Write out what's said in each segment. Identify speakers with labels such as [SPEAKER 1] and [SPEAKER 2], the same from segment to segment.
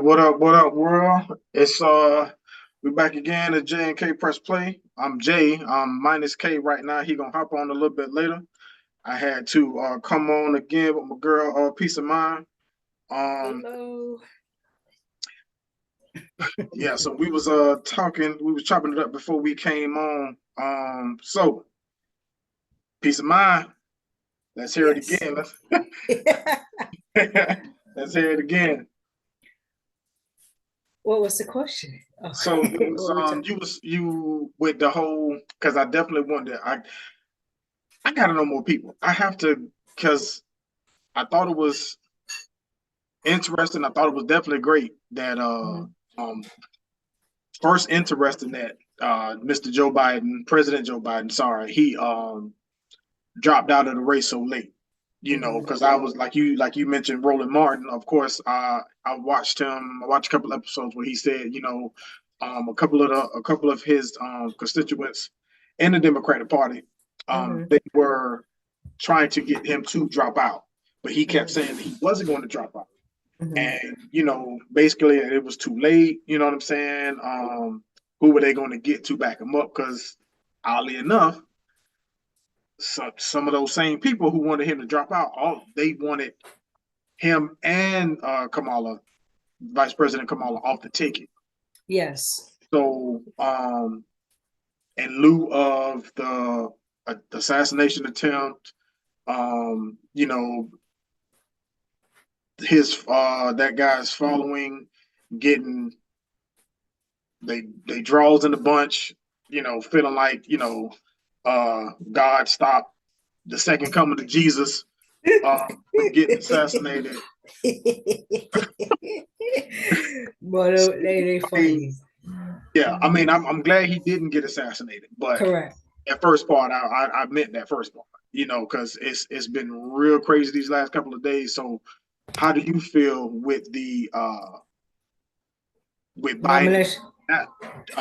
[SPEAKER 1] what up, world? It's we back again at J and K Press Play. I'm Jay. Minus K right now. He gonna hop on a little bit later. I had to come on again with my girl, Peace of Mind.
[SPEAKER 2] Hello.
[SPEAKER 1] Yeah. So we was talking. We was chopping it up before we came on. So Peace of Mind. Let's hear it again. Let's hear it again.
[SPEAKER 2] What was the question? Oh.
[SPEAKER 1] So it was you with the whole, because I definitely wanted I gotta know more people. I have to, because I thought it was interesting. I thought it was definitely great that first interesting that Mr. Joe Biden, President Joe Biden, sorry, he dropped out of the race so late. You know, because I was like you mentioned Roland Martin. Of course, I watched him. I watched a couple episodes where he said, you know, a couple of his constituents in the Democratic Party, they were trying to get him to drop out, but he kept saying that he wasn't going to drop out. And you know, basically, it was too late. You know what I'm saying? Who were they going to get to back him up? Because oddly enough, some of those same people who wanted him to drop out, they wanted him and Kamala, Vice President Kamala, off the ticket.
[SPEAKER 2] Yes.
[SPEAKER 1] So, in lieu of the assassination attempt, you know, his that guy's following getting they draws in the bunch, you know, feeling like, you know, God stopped the second coming of Jesus from getting assassinated.
[SPEAKER 2] But they funny.
[SPEAKER 1] Yeah, I mean, I'm glad he didn't get assassinated, but
[SPEAKER 2] correct.
[SPEAKER 1] That first part, I meant that first part, you know, because it's been real crazy these last couple of days. So, how do you feel with the with Biden not,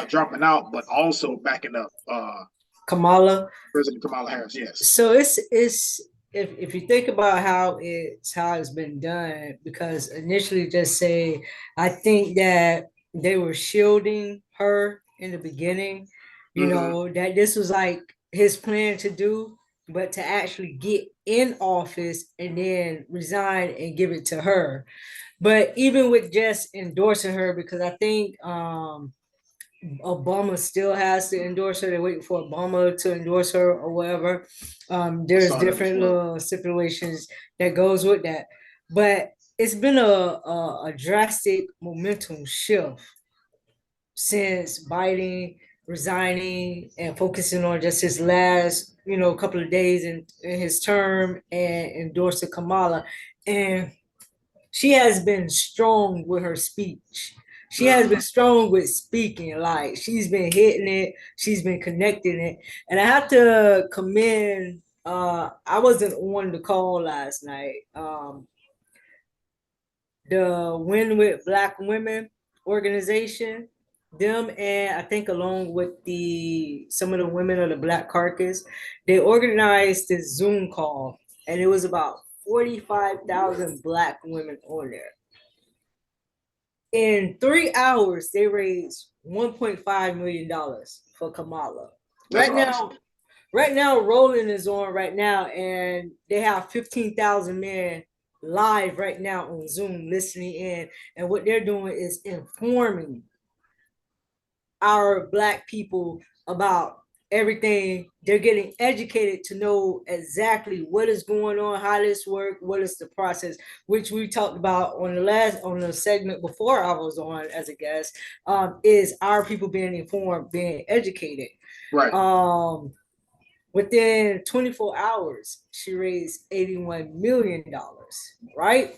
[SPEAKER 1] dropping out, but also backing up
[SPEAKER 2] Kamala,
[SPEAKER 1] President Kamala Harris? Yes.
[SPEAKER 2] So it's if you think about how it's been done, because initially just say I think that they were shielding her in the beginning, you know, that this was like his plan to do, but to actually get in office and then resign and give it to her. But even with just endorsing her, because I think Obama still has to endorse her. They're waiting for Obama to endorse her or whatever. There's different little stipulations that goes with that. But it's been a drastic momentum shift since Biden resigning and focusing on just his last, you know, couple of days in his term and endorsing Kamala. And she has been strong with her speech. She has been strong with speaking. Like she's been hitting it, she's been connecting it. And I have to commend I wasn't on the call last night. The Win with Black Women organization, them and I think along with some of the women of the Black Caucus, they organized this Zoom call, and it was about 45,000 Black women on there. In 3 hours, they raised $1.5 million for Kamala. That's awesome. Right now, Roland is on right now, and they have 15,000 men live right now on Zoom listening in. And what they're doing is informing our Black people about everything. They're getting educated to know exactly what is going on, how this works, what is the process, which we talked about on the segment before I was on as a guest, is our people being informed, being educated.
[SPEAKER 1] Right.
[SPEAKER 2] Within 24 hours, she raised $81 million, right?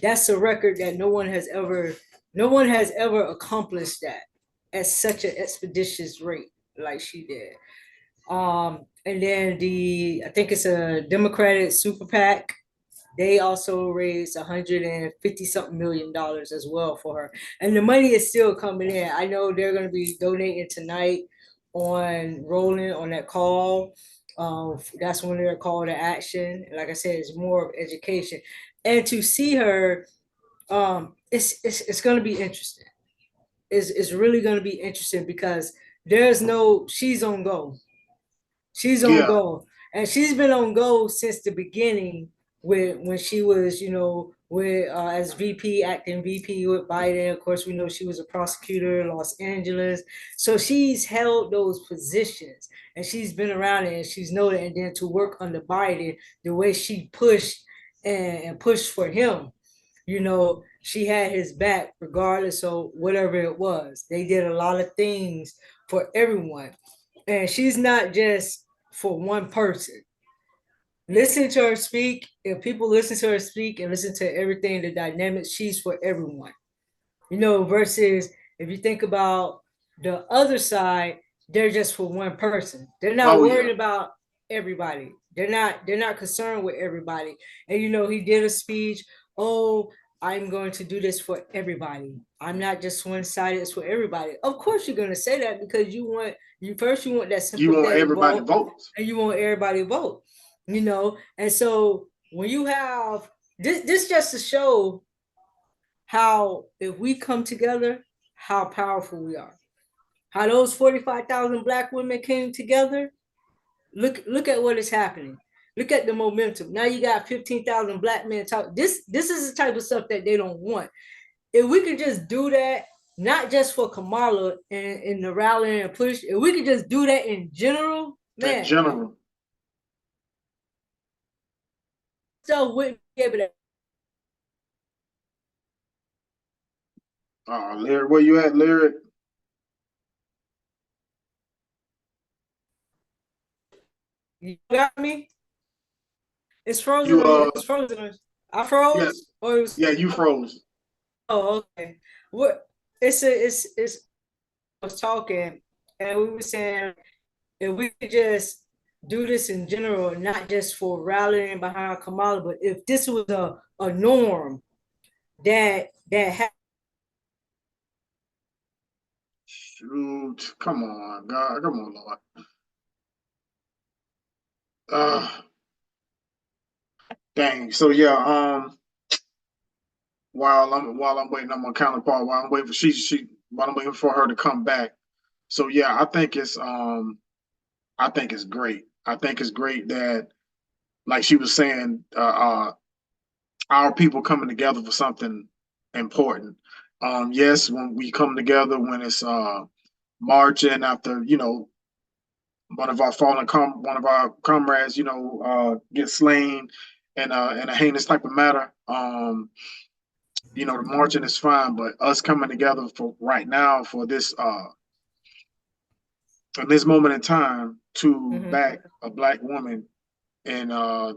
[SPEAKER 2] That's a record that no one has ever accomplished that at such an expeditious rate like she did. And then I think it's a Democratic super PAC. They also raised 150 something $million as well for her. And the money is still coming in. I know they're going to be donating tonight on Rolling on that call. That's when they're called to action. Like I said, it's more of education. And to see her It's going to be interesting. It's really going to be interesting because there's no she's on go. She's on
[SPEAKER 1] Yeah.
[SPEAKER 2] go, and she's been on go since the beginning. With when she was, with as VP, acting VP with Biden. Of course, we know she was a prosecutor in Los Angeles, so she's held those positions, and she's been around it, and she's noted. And then to work under Biden, the way she pushed and pushed for him, she had his back regardless of whatever it was. They did a lot of things for everyone. And she's not just for one person. Listen to her speak. If people listen to her speak and listen to everything, the dynamics, she's for everyone. Versus if you think about the other side, they're just for one person. They're not
[SPEAKER 1] Oh yeah.
[SPEAKER 2] worried about everybody. They're not concerned with everybody. And he did a speech. Oh, I'm going to do this for everybody. I'm not just one-sided, it's for everybody. Of course you're gonna say that because you want that
[SPEAKER 1] You want
[SPEAKER 2] sympathetic
[SPEAKER 1] everybody to
[SPEAKER 2] vote,
[SPEAKER 1] vote.
[SPEAKER 2] and you want everybody to vote. And so when you have this just to show how if we come together, how powerful we are. How those 45,000 black women came together. Look at what is happening. Look at the momentum. Now you got 15,000 black men talk. This is the type of stuff that they don't want. If we could just do that, not just for Kamala and in the rally and push, if we could just do that in general,
[SPEAKER 1] In
[SPEAKER 2] man,
[SPEAKER 1] general.
[SPEAKER 2] so wouldn't be able to.
[SPEAKER 1] Lyric, where you at, Lyric?
[SPEAKER 2] You got me? It's frozen.
[SPEAKER 1] You
[SPEAKER 2] It's frozen. I
[SPEAKER 1] yeah,
[SPEAKER 2] froze, or it was.
[SPEAKER 1] yeah, you froze.
[SPEAKER 2] Oh, okay. What? It's. I was talking, and we were saying if we could just do this in general, not just for rallying behind Kamala, but if this was a norm that
[SPEAKER 1] Shoot, come on, God, come on, Lord. Uh, dang. So yeah, while I'm waiting on my counterpart, while I'm waiting for while I'm waiting for her to come back. So yeah, I think it's great. I think it's great that, like she was saying, our people coming together for something important. Yes, when we come together, when it's marching after, one of our comrades, gets slain in a heinous type of matter. The marching is fine, but us coming together for right now for this in this moment in time to
[SPEAKER 2] Mhm.
[SPEAKER 1] back a black woman, and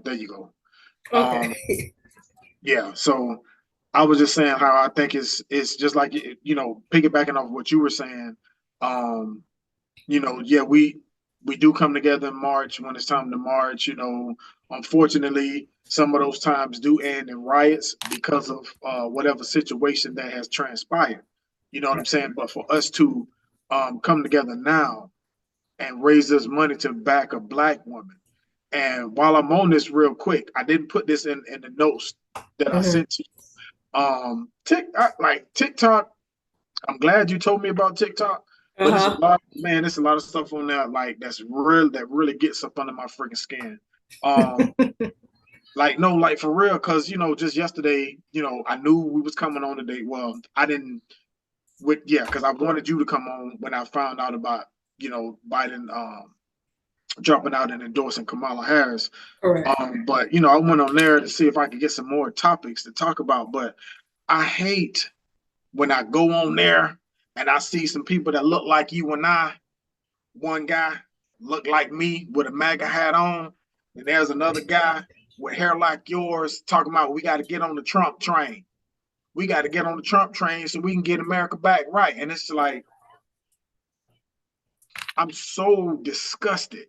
[SPEAKER 1] there you go. Um,
[SPEAKER 2] Okay.
[SPEAKER 1] yeah, so I was just saying how I think it's just like, piggybacking off what you were saying. Um, yeah, we do come together in March when it's time to march. Unfortunately, some of those times do end in riots because of whatever situation that has transpired. You know what I'm saying? But for us to come together now and raise this money to back a black woman. And while I'm on this real quick, I didn't put this in the notes that I
[SPEAKER 2] Mhm.
[SPEAKER 1] sent to you. Like TikTok, I'm glad you told me about TikTok, but it's a
[SPEAKER 2] Uh-huh.
[SPEAKER 1] lot, man. There's a lot of stuff on there like that really gets up under my freaking skin. Like no, like for real, because just yesterday, I knew we was coming on today. Well, I didn't because I wanted you to come on when I found out about Biden dropping out and endorsing Kamala Harris.
[SPEAKER 2] Correct.
[SPEAKER 1] But I went on there to see if I could get some more topics to talk about. But I hate when I go on there and I see some people that look like you and I. One guy looked like me with a MAGA hat on, and there's another guy with hair like yours talking about we got to get on the Trump train. We got to get on the Trump train so we can get America back right. And it's like, I'm so disgusted.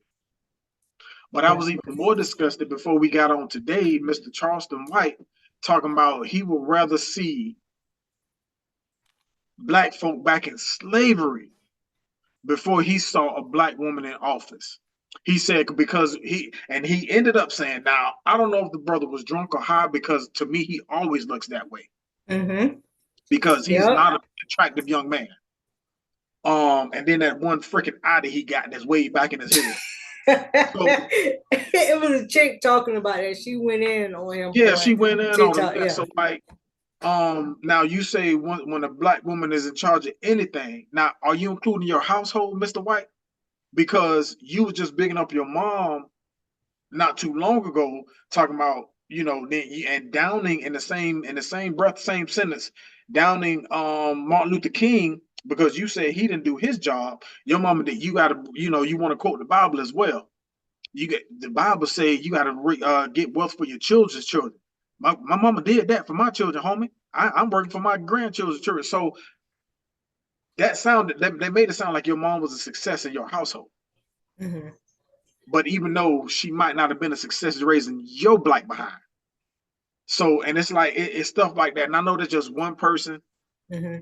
[SPEAKER 1] But I
[SPEAKER 2] Yeah.
[SPEAKER 1] was even more disgusted before we got on today, Mr. Charleston White talking about he would rather see black folk back in slavery before he saw a black woman in office. He said because he ended up saying, now I don't know if the brother was drunk or high because to me he always looks that way.
[SPEAKER 2] Mm-hmm.
[SPEAKER 1] because he's
[SPEAKER 2] Yep.
[SPEAKER 1] not an attractive young man. And then that one freaking eye that he got that's way back in his head. So
[SPEAKER 2] It was a chick talking about it. She went in on him
[SPEAKER 1] yeah,
[SPEAKER 2] for
[SPEAKER 1] she went in on him.
[SPEAKER 2] TikTok.
[SPEAKER 1] Yeah,
[SPEAKER 2] Yeah.
[SPEAKER 1] so like, now you say when a black woman is in charge of anything. Now, are you including your household, Mr. White? Because you was just bigging up your mom not too long ago, talking about and downing in the same breath, same sentence, downing Martin Luther King because you said he didn't do his job. Your mama did. You got to you want to quote the Bible as well. You get the Bible say you got to get wealth for your children's children. My mama did that for my children, homie. I'm working for my grandchildren's children. So that sounded they made it sound like your mom was a success in your household.
[SPEAKER 2] Mm-hmm.
[SPEAKER 1] But even though she might not have been a success raising your black behind. So, and it's like it's stuff like that. And I know that's just one person,
[SPEAKER 2] Mm-hmm.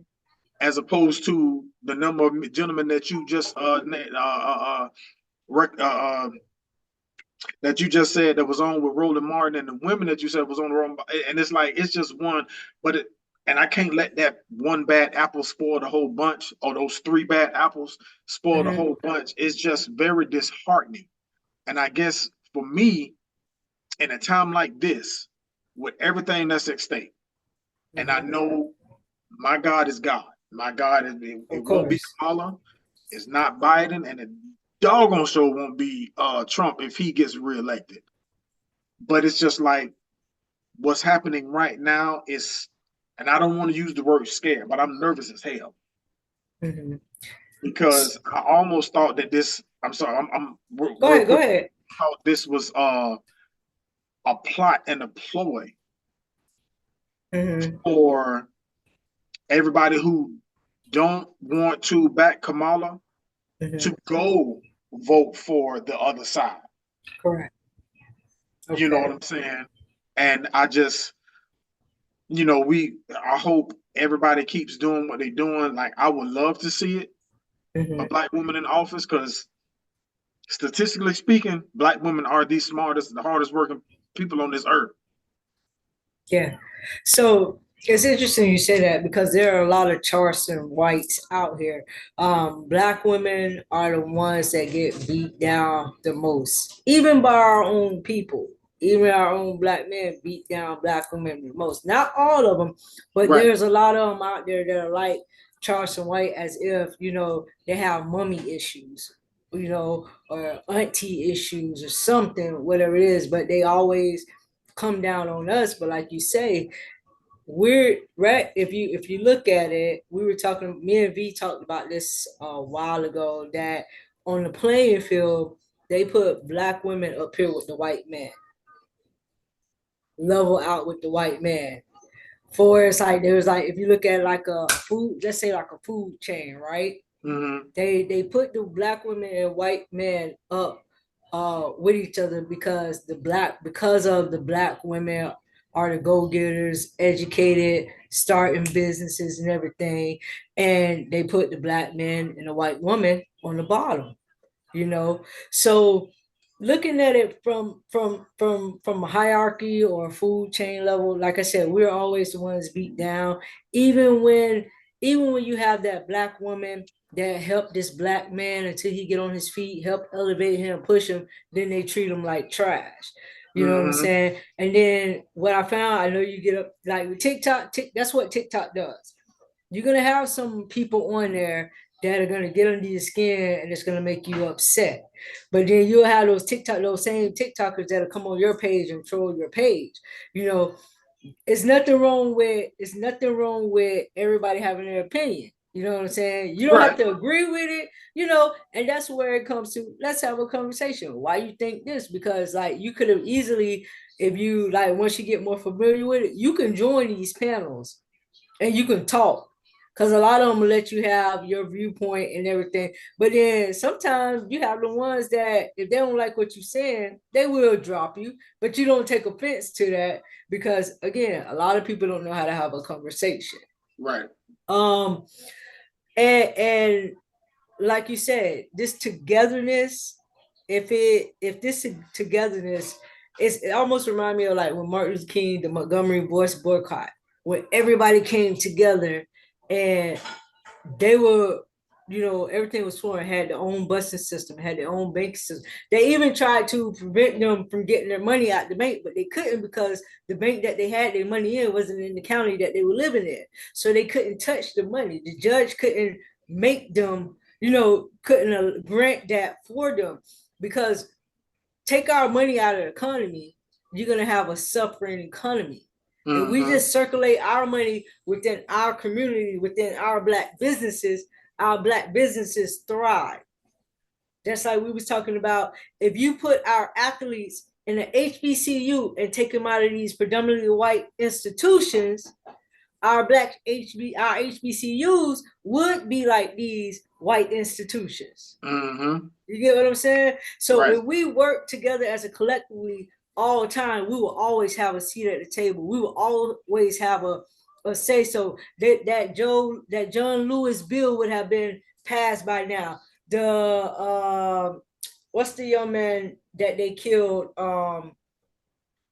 [SPEAKER 1] as opposed to the number of gentlemen that you just that you just said that was on with Roland Martin, and the women that you said was on the wrong. And it's like it's just one, but and I can't let that one bad apple spoil the whole bunch, or those three bad apples spoil the
[SPEAKER 2] Mm-hmm.
[SPEAKER 1] whole bunch. It's just very disheartening. And I guess for me, in a time like this, with everything that's at stake, and I
[SPEAKER 2] Mm-hmm.
[SPEAKER 1] know my God is God. My God is
[SPEAKER 2] Of
[SPEAKER 1] it won't be
[SPEAKER 2] course.
[SPEAKER 1] Kamala, it's not Biden, and it doggone sure won't be Trump if he gets reelected. But it's just like what's happening right now is, and I don't want to use the word scare, but I'm nervous as hell
[SPEAKER 2] Mm-hmm.
[SPEAKER 1] because I almost thought that this. I'm sorry, I'm
[SPEAKER 2] Go
[SPEAKER 1] real
[SPEAKER 2] ahead. Go
[SPEAKER 1] quick.
[SPEAKER 2] ahead.
[SPEAKER 1] Thought this was a plot and a ploy
[SPEAKER 2] Mm-hmm.
[SPEAKER 1] for everybody who don't want to back Kamala
[SPEAKER 2] Mm-hmm.
[SPEAKER 1] to go vote for the other side.
[SPEAKER 2] Correct.
[SPEAKER 1] You know what
[SPEAKER 2] Okay.
[SPEAKER 1] I'm saying? And I just, I hope everybody keeps doing what they're doing. Like, I would love to see it,
[SPEAKER 2] Mm-hmm.
[SPEAKER 1] a black woman in office, because statistically speaking, black women are the smartest, the hardest working people on this earth.
[SPEAKER 2] Yeah. So it's interesting you say that because there are a lot of Charleston whites out here. Black women are the ones that get beat down the most, even by our own people. Even our own black men beat down black women the most. Not all of them, but
[SPEAKER 1] Right.
[SPEAKER 2] there's a lot of them out there that are like Charleston White, as if they have mommy issues, or auntie issues or something, whatever it is. But they always come down on us. But like you say, we're right. If you look at it, we were talking. Me and V talked about this a while ago. That on the playing field, they put black women up here with the white man, level out with the white man. For it's like there's like if you look at like a food, let's say like a food chain, right?
[SPEAKER 1] Mm-hmm.
[SPEAKER 2] They put the black women and white men up with each other because of the black women are the go-getters, educated, starting businesses and everything, and they put the black man and the white woman on the bottom, you know. So looking at it from a hierarchy or a food chain level, like I said, we're always the ones beat down, even when even when you have that black woman that helped this black man until he get on his feet, help elevate him, push him, then they treat him like trash. You know what I'm
[SPEAKER 1] Mm-hmm.
[SPEAKER 2] saying? And then what I found, I know you get up like with TikTok, that's what TikTok does. You're gonna have some people on there that are gonna get under your skin and it's gonna make you upset. But then you'll have those same TikTokers that'll come on your page and troll your page. You know, it's nothing wrong with everybody having their opinion. You know what I'm saying? You don't have
[SPEAKER 1] Right.
[SPEAKER 2] to agree with it, and that's where it comes to let's have a conversation. Why you think this? Because like you could have easily, if you like once you get more familiar with it, you can join these panels and you can talk. Because a lot of them will let you have your viewpoint and everything. But then sometimes you have the ones that if they don't like what you're saying, they will drop you. But you don't take offense to that because again, a lot of people don't know how to have a conversation.
[SPEAKER 1] Right.
[SPEAKER 2] Um and like you said, this togetherness, if this togetherness, it almost reminds me of like when Martin Luther King, the Montgomery Boys boycott. when everybody came together and they were, everything was foreign, had their own busing system, had their own bank system. They even tried to prevent them from getting their money out the bank, but they couldn't because the bank that they had their money in wasn't in the county that they were living in. So they couldn't touch the money. The judge couldn't make them, couldn't grant that for them because take our money out of the economy, you're going to have a suffering economy. If we just circulate our money within our community, within our black businesses thrive. Just like we was talking about, if you put our athletes in an HBCU and take them out of these predominantly white institutions, our HBCUs would be like these white institutions. You get what I'm saying? So if we work together as a collectively all the time, we will always have a seat at the table. We will always have a say so. That John Lewis bill would have been passed by now. The what's the young man that they killed? That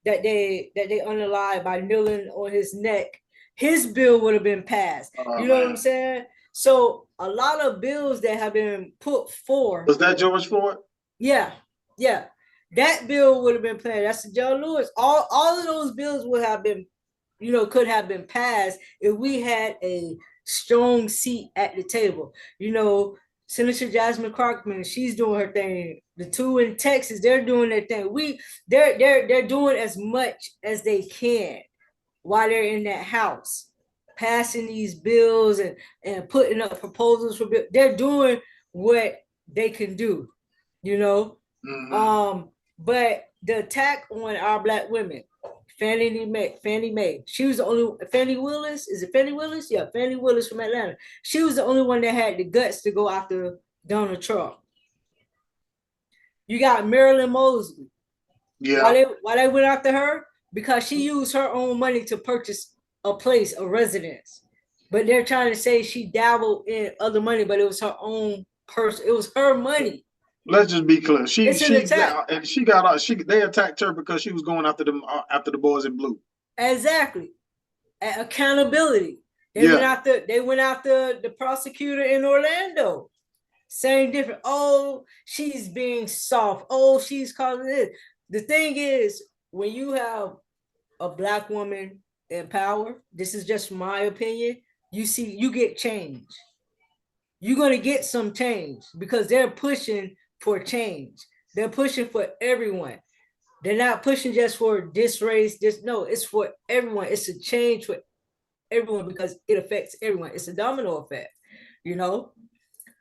[SPEAKER 2] they unalived by kneeling on his neck. His bill would have been passed. You know what I'm saying? So a lot of bills that have been put forth.
[SPEAKER 1] Was that George Floyd?
[SPEAKER 2] Yeah. That bill would have been passed. That's the John Lewis. All of those bills would have been, could have been passed if we had a strong seat at the table. Senator Jasmine Crockman, she's doing her thing. The two in Texas, they're doing their thing. They're doing as much as they can while they're in that house, passing these bills and putting up proposals for bills. They're doing what they can do, But the attack on our black women, Fannie Mae, she was the only, Fannie Willis, is it Fannie Willis? Yeah, Fannie Willis from Atlanta. She was the only one that had the guts to go after Donald Trump. You got Marilyn Mosley.
[SPEAKER 1] Yeah.
[SPEAKER 2] Why they went after her? Because she used her own money to purchase a place, a residence. But they're trying to say she dabbled in other money, but it was her own person. It was her money.
[SPEAKER 1] Let's just be clear. They attacked her because she was going after the boys in blue.
[SPEAKER 2] Exactly. Accountability. They went after the prosecutor in Orlando. Same different. Oh, she's being soft. Oh, she's causing this. The thing is, when you have a black woman in power, this is just my opinion, you get change. You're going to get some change because they're pushing for change. They're pushing for everyone. They're not pushing just for this race, no, it's for everyone. It's a change for everyone because it affects everyone. It's a domino effect,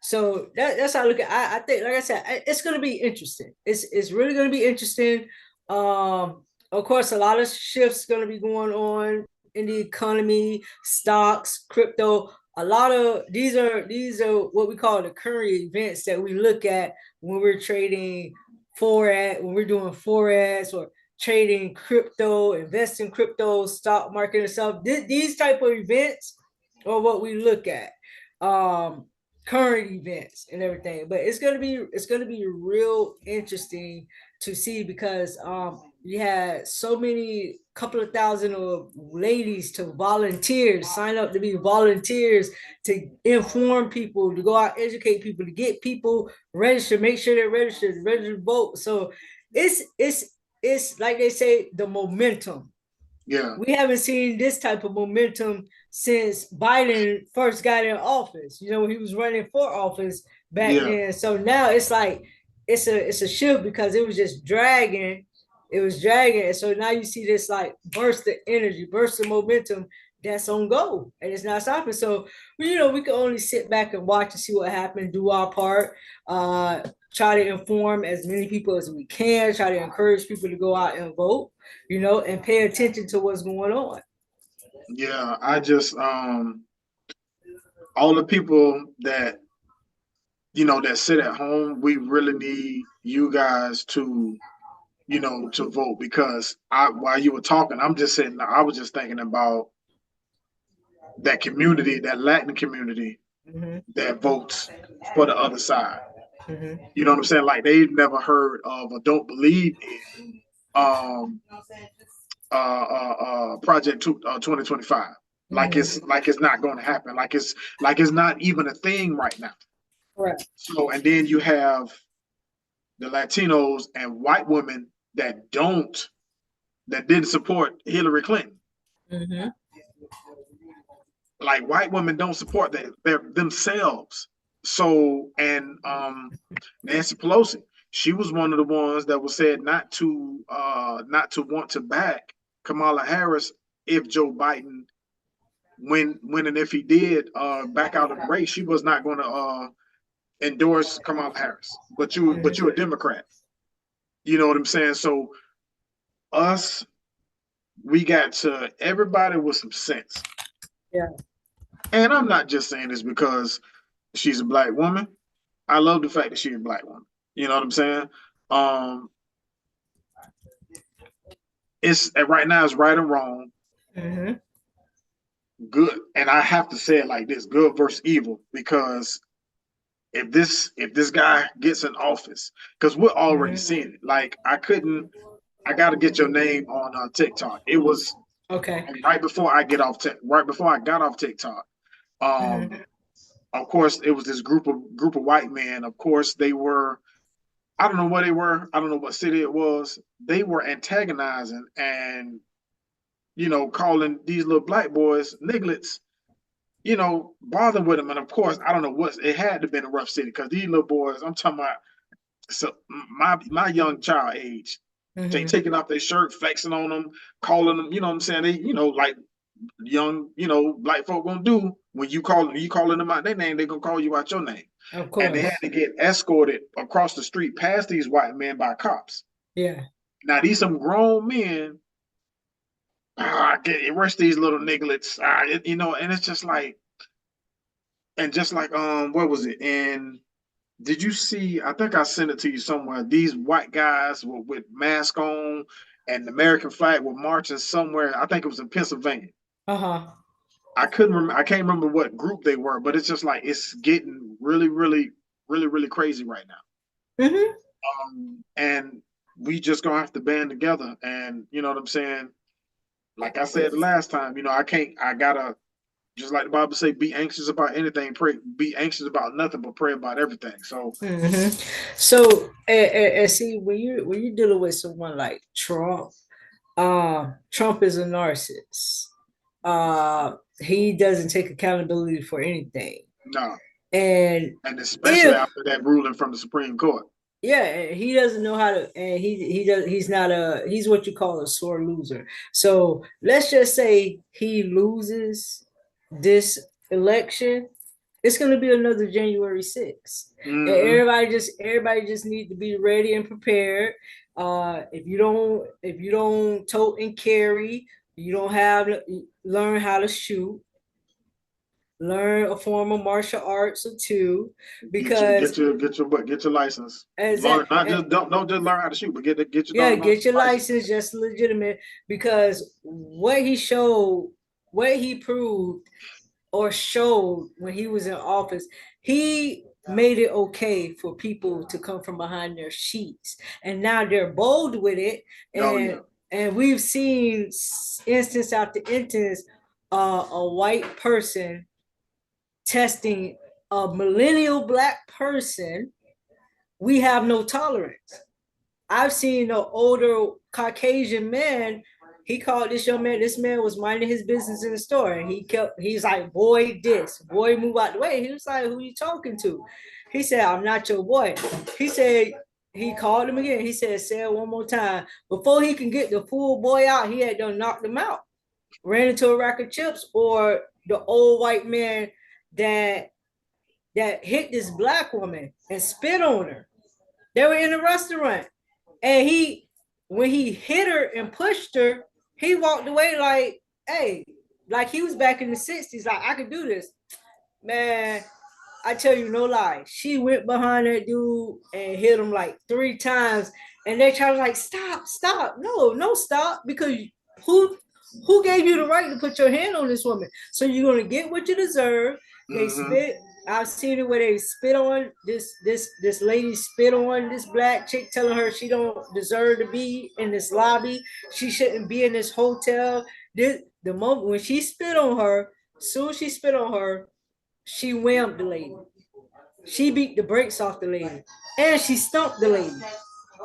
[SPEAKER 2] So that's how I look at it. I think, like I said, it's going to be interesting. It's really going to be interesting. Of course, a lot of shifts going to be going on in the economy, stocks, crypto. A lot of these are what we call the current events that we look at when we're trading when we're doing forex or trading crypto, investing crypto, stock market and stuff. These type of events are what we look at. Current events and everything, but it's gonna be real interesting to see because you had so many couple of thousand of ladies to sign up to be volunteers to inform people, to go out, educate people, to get people registered, make sure they're registered, ready to vote. So it's like they say, the momentum.
[SPEAKER 1] Yeah.
[SPEAKER 2] We haven't seen this type of momentum since Biden first got in office, when he was running for office back then. So now it's like, it's a shift because it was just dragging. It was dragging. And so now you see this like burst of energy, burst of momentum that's on go and it's not stopping. So, we can only sit back and watch and see what happens, do our part, try to inform as many people as we can, try to encourage people to go out and vote, and pay attention to what's going on.
[SPEAKER 1] Yeah, I just all the people that that sit at home, we really need you guys to to vote because while you were talking, I was just thinking about that community, that Latin community that votes for the other side. You know what I'm saying? Like they've never heard of or don't believe in Project 2025. Like it's not going to happen. Like it's not even a thing right now.
[SPEAKER 2] Right.
[SPEAKER 1] So and then you have the Latinos and white women that didn't support Hillary Clinton.
[SPEAKER 2] Mm-hmm.
[SPEAKER 1] Like white women don't support themselves. So and Nancy Pelosi, she was one of the ones that was said not to want to back Kamala Harris if Joe Biden when and if he did back out of the race, she was not going to endorse Kamala Harris. But you're a Democrat. You know what I'm saying? So us, we got to everybody with some sense.
[SPEAKER 2] Yeah.
[SPEAKER 1] And I'm not just saying this because she's a black woman. I love the fact that she's a black woman. You know what I'm saying? It's right now it's right and wrong.
[SPEAKER 2] Mm-hmm.
[SPEAKER 1] Good. And I have to say it like this, good versus evil, because if this guy gets in office, because we're already seeing it. Like I got to get your name on TikTok. It was
[SPEAKER 2] okay
[SPEAKER 1] right before I got off TikTok. Of course, it was this group of white men. Of course, they were. I don't know where they were. I don't know what city it was. They were antagonizing and calling these little black boys nigglets. Bothering with them. And of course, I don't know it had to have been a rough city because these little boys. I'm talking about. So my young child age, they taking off their shirt, flexing on them, calling them. You know what I'm saying? They like young black folk gonna do when you calling them out their name, they gonna call you out your name.
[SPEAKER 2] Of course.
[SPEAKER 1] And they had to get escorted across the street past these white men by cops.
[SPEAKER 2] Yeah.
[SPEAKER 1] Now these some grown men. Arrest these little nigglets. And it's just like, what was it? And did you see? I think I sent it to you somewhere. These white guys with masks on and the American flag were marching somewhere. I think it was in Pennsylvania. I can't remember what group they were, but it's just like it's getting really, really, really, really crazy right now. And we just gonna have to band together. And you know what I'm saying? Like I said the last time, I gotta, just like the Bible say, be anxious about anything, pray, be anxious about nothing, but pray about everything. So,
[SPEAKER 2] so see, when you're dealing with someone like Trump, Trump is a narcissist. He doesn't take accountability for anything.
[SPEAKER 1] No.
[SPEAKER 2] And
[SPEAKER 1] especially after that ruling from the Supreme Court.
[SPEAKER 2] Yeah, he doesn't know how to, and he's what you call a sore loser. So let's just say he loses this election, it's going to be another January 6th. And everybody just need to be ready and prepared. If you don't tote and carry, you don't learn how to shoot. Learn a form of martial arts or two, because
[SPEAKER 1] get your license. Don't just learn how to shoot, but get your
[SPEAKER 2] license, just legitimate. Because what he proved or showed when he was in office, he made it okay for people to come from behind their sheets, and now they're bold with it. And we've seen instance after instance, a white person testing a millennial black person. We have no tolerance. I've seen an older Caucasian man. He called this young man. This man was minding his business in the store, and he's like, "Boy, boy, move out the way." He was like, "Who you talking to?" He said, "I'm not your boy." He said, he called him again. He said, "Say it one more time." Before he can get the full boy out, he had done knocked him out. Ran into a rack of chips, or the old white man that hit this black woman and spit on her. They were in a restaurant, and when he hit her and pushed her, he walked away like, hey, like he was back in the 60s, like, I could do this. Man, I tell you no lie, she went behind that dude and hit him like 3 times, and they tried to like, stop, no stop, because who gave you the right to put your hand on this woman? So you're gonna get what you deserve. They spit I've seen it where they spit on this lady spit on this black chick, telling her she don't deserve to be in this lobby. She shouldn't be in this hotel. The moment when she spit on her, soon as she spit on her, she whammed the lady. She beat the brakes off the lady, and she stumped the lady.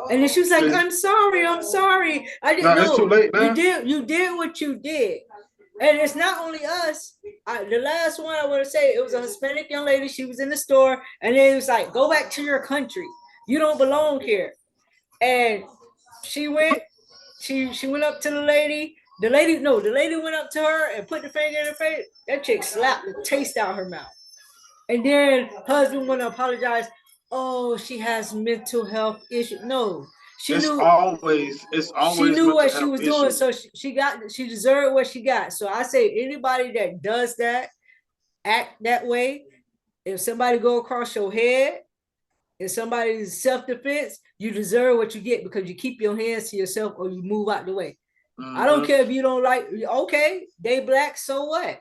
[SPEAKER 2] And then she was like, I'm sorry, I'm sorry. I didn't know.
[SPEAKER 1] It's too late, man.
[SPEAKER 2] You did what you did. And it's not only us. The last one I want to say, it was a Hispanic young lady. She was in the store, and then it was like, go back to your country. You don't belong here. And she went up to the lady. The lady went up to her and put the finger in her face. That chick slapped the taste out her mouth. And then husband went to apologize. Oh, she has mental health issues. No,
[SPEAKER 1] it's always
[SPEAKER 2] she knew what she was doing, so she deserved what she got. So I say anybody that does that, act that way. If somebody go across your head, if somebody's self-defense, you deserve what you get because you keep your hands to yourself or you move out the way. Mm-hmm. I don't care if you don't like. Okay, they black, so what?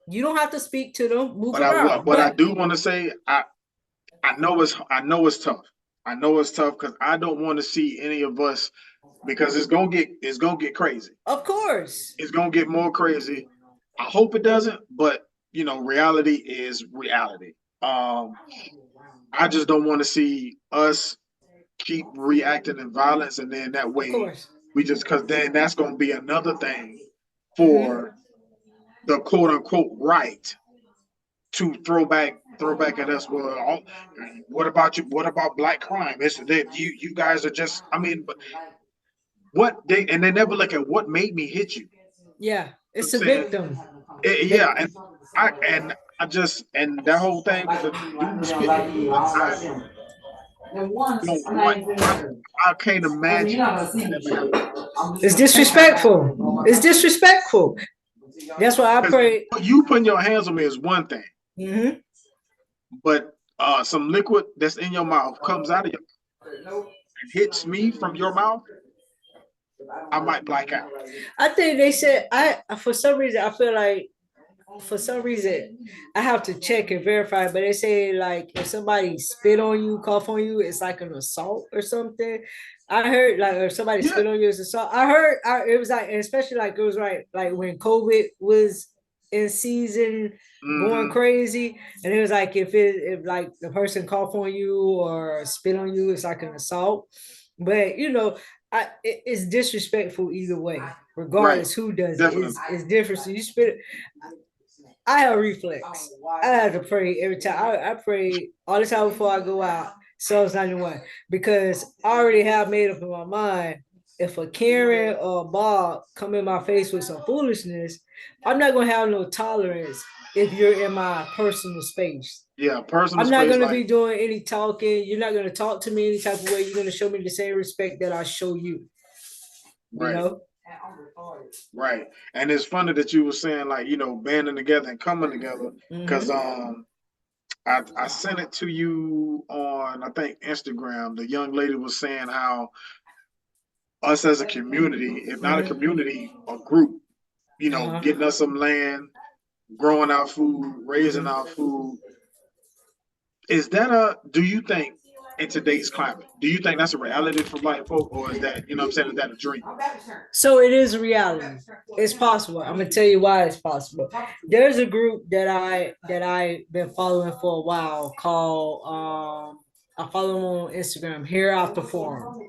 [SPEAKER 2] You don't have to speak to them. Move around.
[SPEAKER 1] But I do want to say I know it's tough. I know it's tough because I don't want to see any of us, because it's gonna get crazy.
[SPEAKER 2] Of course,
[SPEAKER 1] it's gonna get more crazy. I hope it doesn't, but reality is reality. I just don't want to see us keep reacting in violence, and then that way because then that's gonna be another thing for the quote unquote right to throw back at us. Well, what about you? What about black crime? It's that you guys are just. I mean, they never look at what made me hit you.
[SPEAKER 2] Yeah, it's a victim.
[SPEAKER 1] Yeah, and that whole thing with the I can't imagine.
[SPEAKER 2] It's disrespectful. It's disrespectful. That's why I pray.
[SPEAKER 1] You putting your hands on me is one thing.
[SPEAKER 2] Mm-hmm.
[SPEAKER 1] But some liquid that's in your mouth comes out of your mouth and hits me from your mouth, I might black out.
[SPEAKER 2] I think they said for some reason I feel like I have to check and verify, but they say like if somebody spit on you, cough on you, it's like an assault or something. I heard like if somebody spit on you, it's assault. I heard it was like, especially like it was like when COVID was in season, going crazy, and it was like if like the person cough on you or spit on you, it's like an assault. But it's disrespectful either way, regardless who does it. It's different. So you spit. I have a reflex. I have to pray every time. I pray all the time before I go out. Psalms 91, because I already have made up in my mind, if a Karen or a Bob come in my face with some foolishness, I'm not going to have no tolerance if you're in my personal space.
[SPEAKER 1] Yeah, personal
[SPEAKER 2] space. I'm not going to be doing any talking. You're not going to talk to me any type of way. You're going to show me the same respect that I show you.
[SPEAKER 1] Right. Right. And it's funny that you were saying like, banding together and coming together, because I sent it to you on, I think, Instagram. The young lady was saying how us as a community, if not a community, a group, getting us some land, growing our food, raising our food. Do you think in today's climate, do you think that's a reality for black folk, or is that, is that a dream?
[SPEAKER 2] So it is a reality. It's possible. I'm gonna tell you why it's possible. There's a group that I've been following for a while called I follow them on Instagram, Hear Out the Forum.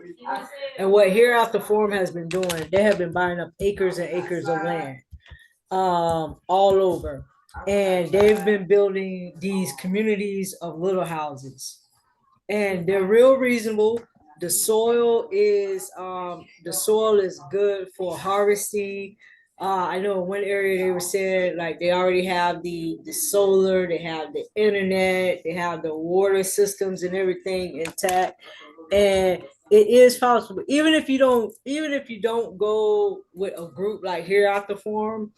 [SPEAKER 2] And what Hear Out the Forum has been doing, they have been buying up acres and acres of land all over. And they've been building these communities of little houses. And they're real reasonable. The soil is good for harvesting. I know in one area they were saying like they already have the solar, they have the internet, they have the water systems and everything intact. And it is possible, even if you don't go with a group like Hear Out the Forum,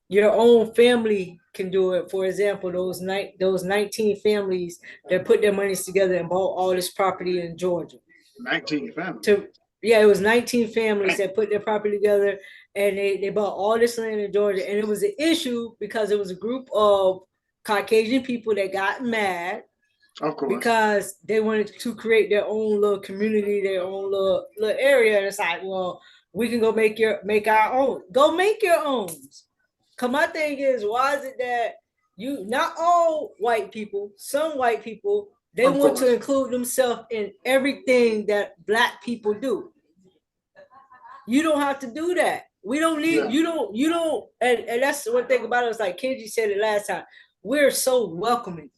[SPEAKER 2] your own family can do it. For example, those 19 families that put their monies together and bought all this property in Georgia.
[SPEAKER 1] 19 families.
[SPEAKER 2] It was 19 families that put their property together, and they bought all this land in Georgia. And it was an issue because it was a group of Caucasian people that got mad
[SPEAKER 1] Of course.
[SPEAKER 2] because they wanted to create their own little community, their own little area. And it's like, well, we can go make our own. Go make your own. Cause my thing is, why is it that you not all white people, some white people, they
[SPEAKER 1] Of
[SPEAKER 2] want
[SPEAKER 1] course.
[SPEAKER 2] to include themselves in everything that Black people do. You don't have to do that. We don't need
[SPEAKER 1] Yeah.
[SPEAKER 2] you don't and that's one thing about it. It's like Kenji said it last time. We're so welcoming.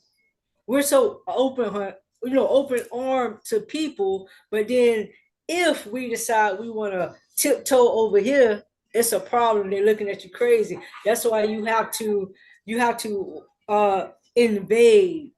[SPEAKER 2] We're so open, open arm to people. But then if we decide we want to tiptoe over here, it's a problem. They're looking at you crazy. That's why you have to invade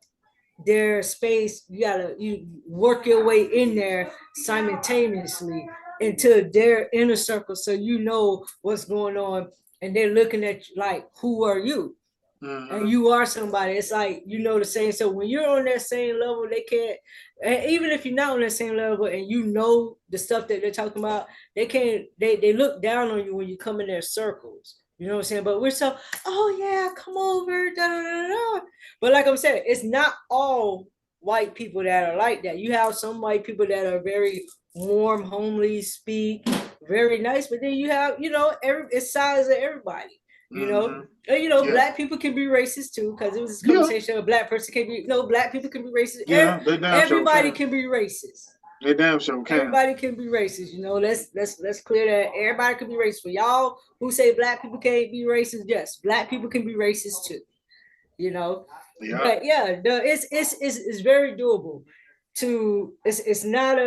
[SPEAKER 2] their space. You work your way in there simultaneously into their inner circle, so you know what's going on, and they're looking at you like, who are you?
[SPEAKER 1] Mhm.
[SPEAKER 2] And you are somebody. It's like, the same. So when you're on that same level, they can't, and even if you're not on that same level and you know the stuff that they're talking about, they can't, they look down on you when you come in their circles. You know what I'm saying? But we're so, oh yeah, come over, da, da, da, da. But like I'm saying, it's not all white people that are like that. You have some white people that are very warm, homely, speak, very nice, but then you have, it's size of everybody.
[SPEAKER 1] Mhm.
[SPEAKER 2] And,
[SPEAKER 1] Yeah.
[SPEAKER 2] Black people can be racist too, because it was this
[SPEAKER 1] Yeah.
[SPEAKER 2] conversation. A Black person can be, Black people can be racist.
[SPEAKER 1] Yeah, they damn sure
[SPEAKER 2] Everybody
[SPEAKER 1] can.
[SPEAKER 2] can be racist.
[SPEAKER 1] They damn sure can.
[SPEAKER 2] Everybody can be racist. Let's clear that. Everybody can be racist. For y'all who say Black people can't be racist, yes, Black people can be racist too.
[SPEAKER 1] Yeah.
[SPEAKER 2] But yeah, it's very doable. It's not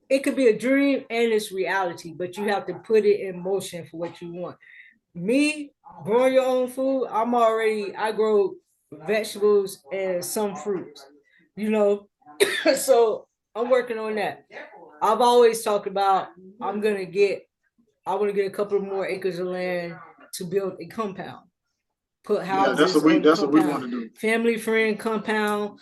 [SPEAKER 2] it could be a dream and it's reality, but you have to put it in motion for what you want. Me growing your own food, I grow vegetables and some fruits, so I'm working on that. I've always talked about I want to get a couple more acres of land to build a compound, put houses.
[SPEAKER 1] Yeah, that's what we want to do.
[SPEAKER 2] Family friend compound,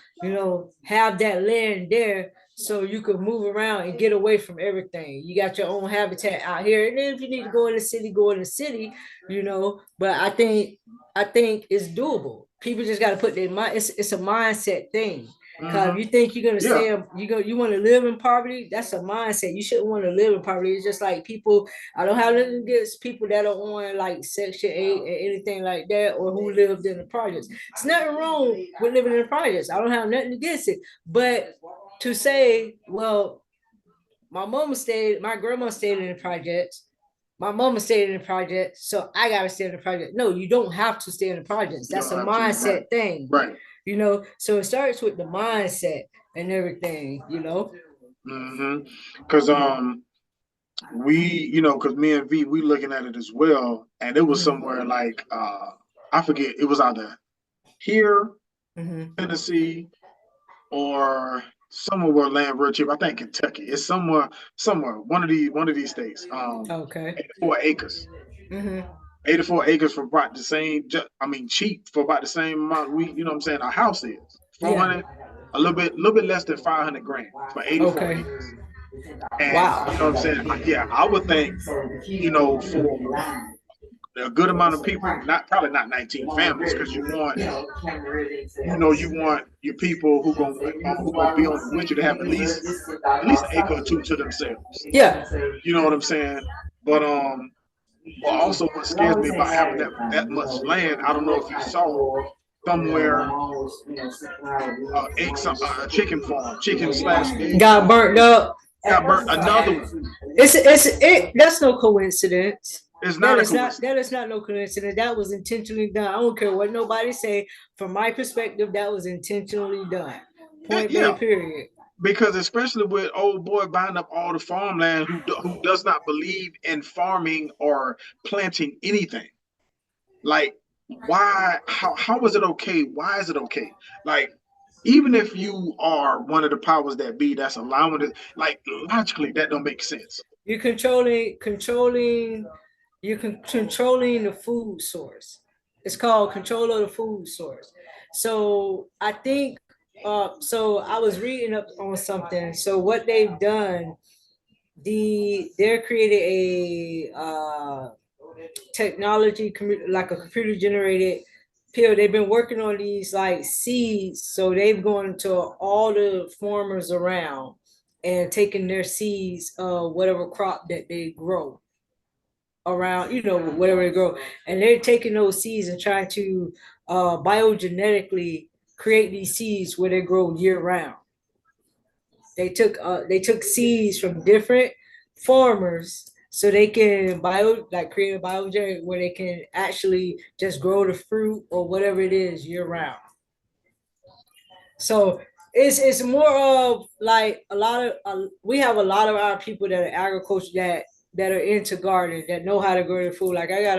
[SPEAKER 2] have that land there so you could move around and get away from everything. You got your own habitat out here. And then if you need to go in the city, go in the city, But I think it's doable. People just got to put their mind, it's a mindset thing. Because if you think you're gonna stay, you want to live in poverty, that's a mindset. You shouldn't want to live in poverty. It's just like people. I don't have nothing against people that are on like Section 8 and anything like that, or who lived in the projects. It's nothing wrong with living in the projects. I don't have nothing against it. But to say, well, my grandma stayed in the projects. My mama stayed in the project, so I gotta stay in the project. No, you don't have to stay in the projects. That's a mindset thing.
[SPEAKER 1] Right.
[SPEAKER 2] So it starts with the mindset and everything,
[SPEAKER 1] Mm-hmm. Because because me and V, we looking at it as well, and it was somewhere like I forget, it was either here, Tennessee, or somewhere where land real cheap. I think Kentucky. It's somewhere, one of these states.
[SPEAKER 2] Okay.
[SPEAKER 1] 84 acres. 84 acres for about the same. Cheap for about the same amount. A house is 400, a little bit less than 500 grand for 84 acres. And
[SPEAKER 2] wow.
[SPEAKER 1] You know what I'm saying? Yeah, I would think, for a good amount of people, probably not 19 families, because you want your people who gonna be on the with you to have at least an acre or two to themselves.
[SPEAKER 2] Yeah.
[SPEAKER 1] You know what I'm saying? But also what scares me about having that much land, I don't know if you saw somewhere a chicken farm,
[SPEAKER 2] got burnt up.
[SPEAKER 1] Another one.
[SPEAKER 2] That's no coincidence.
[SPEAKER 1] It's not
[SPEAKER 2] that is not no coincidence. That was intentionally done. I don't care what nobody say. From my perspective, that was intentionally done. Point blank, period.
[SPEAKER 1] Because especially with old boy buying up all the farmland, who does not believe in farming or planting anything. Like, why? How is it okay? Why is it okay? Like, even if you are one of the powers that be that's allowing it, like, logically that don't make sense.
[SPEAKER 2] You're controlling the food source. It's called control of the food source. So I think so I was reading up on something. So what they've done, they're created a technology, like a computer generated Pill, they've been working on these like seeds. So they've gone to all the farmers around and taken their seeds, whatever crop that they grow around, whatever they grow. And they're taking those seeds and trying to biogenetically create these seeds where they grow year round. They took seeds from different farmers so they can create a biogenic where they can actually just grow the fruit or whatever it is year round. So it's more of like a lot of we have a lot of our people that are agriculture that are into gardening that know how to grow their food. Like I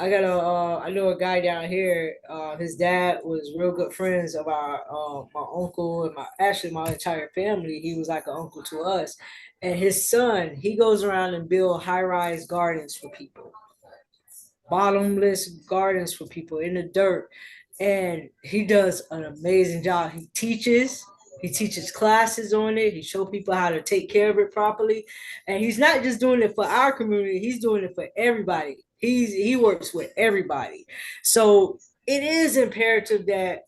[SPEAKER 2] know a guy down here. His dad was real good friends of my uncle and my entire family. He was like an uncle to us, and his son he goes around and build high rise gardens for people, bottomless gardens for people in the dirt, and he does an amazing job. He teaches classes on it. He show people how to take care of it properly, and he's not just doing it for our community. He's doing it for everybody. He works with everybody, so it is imperative that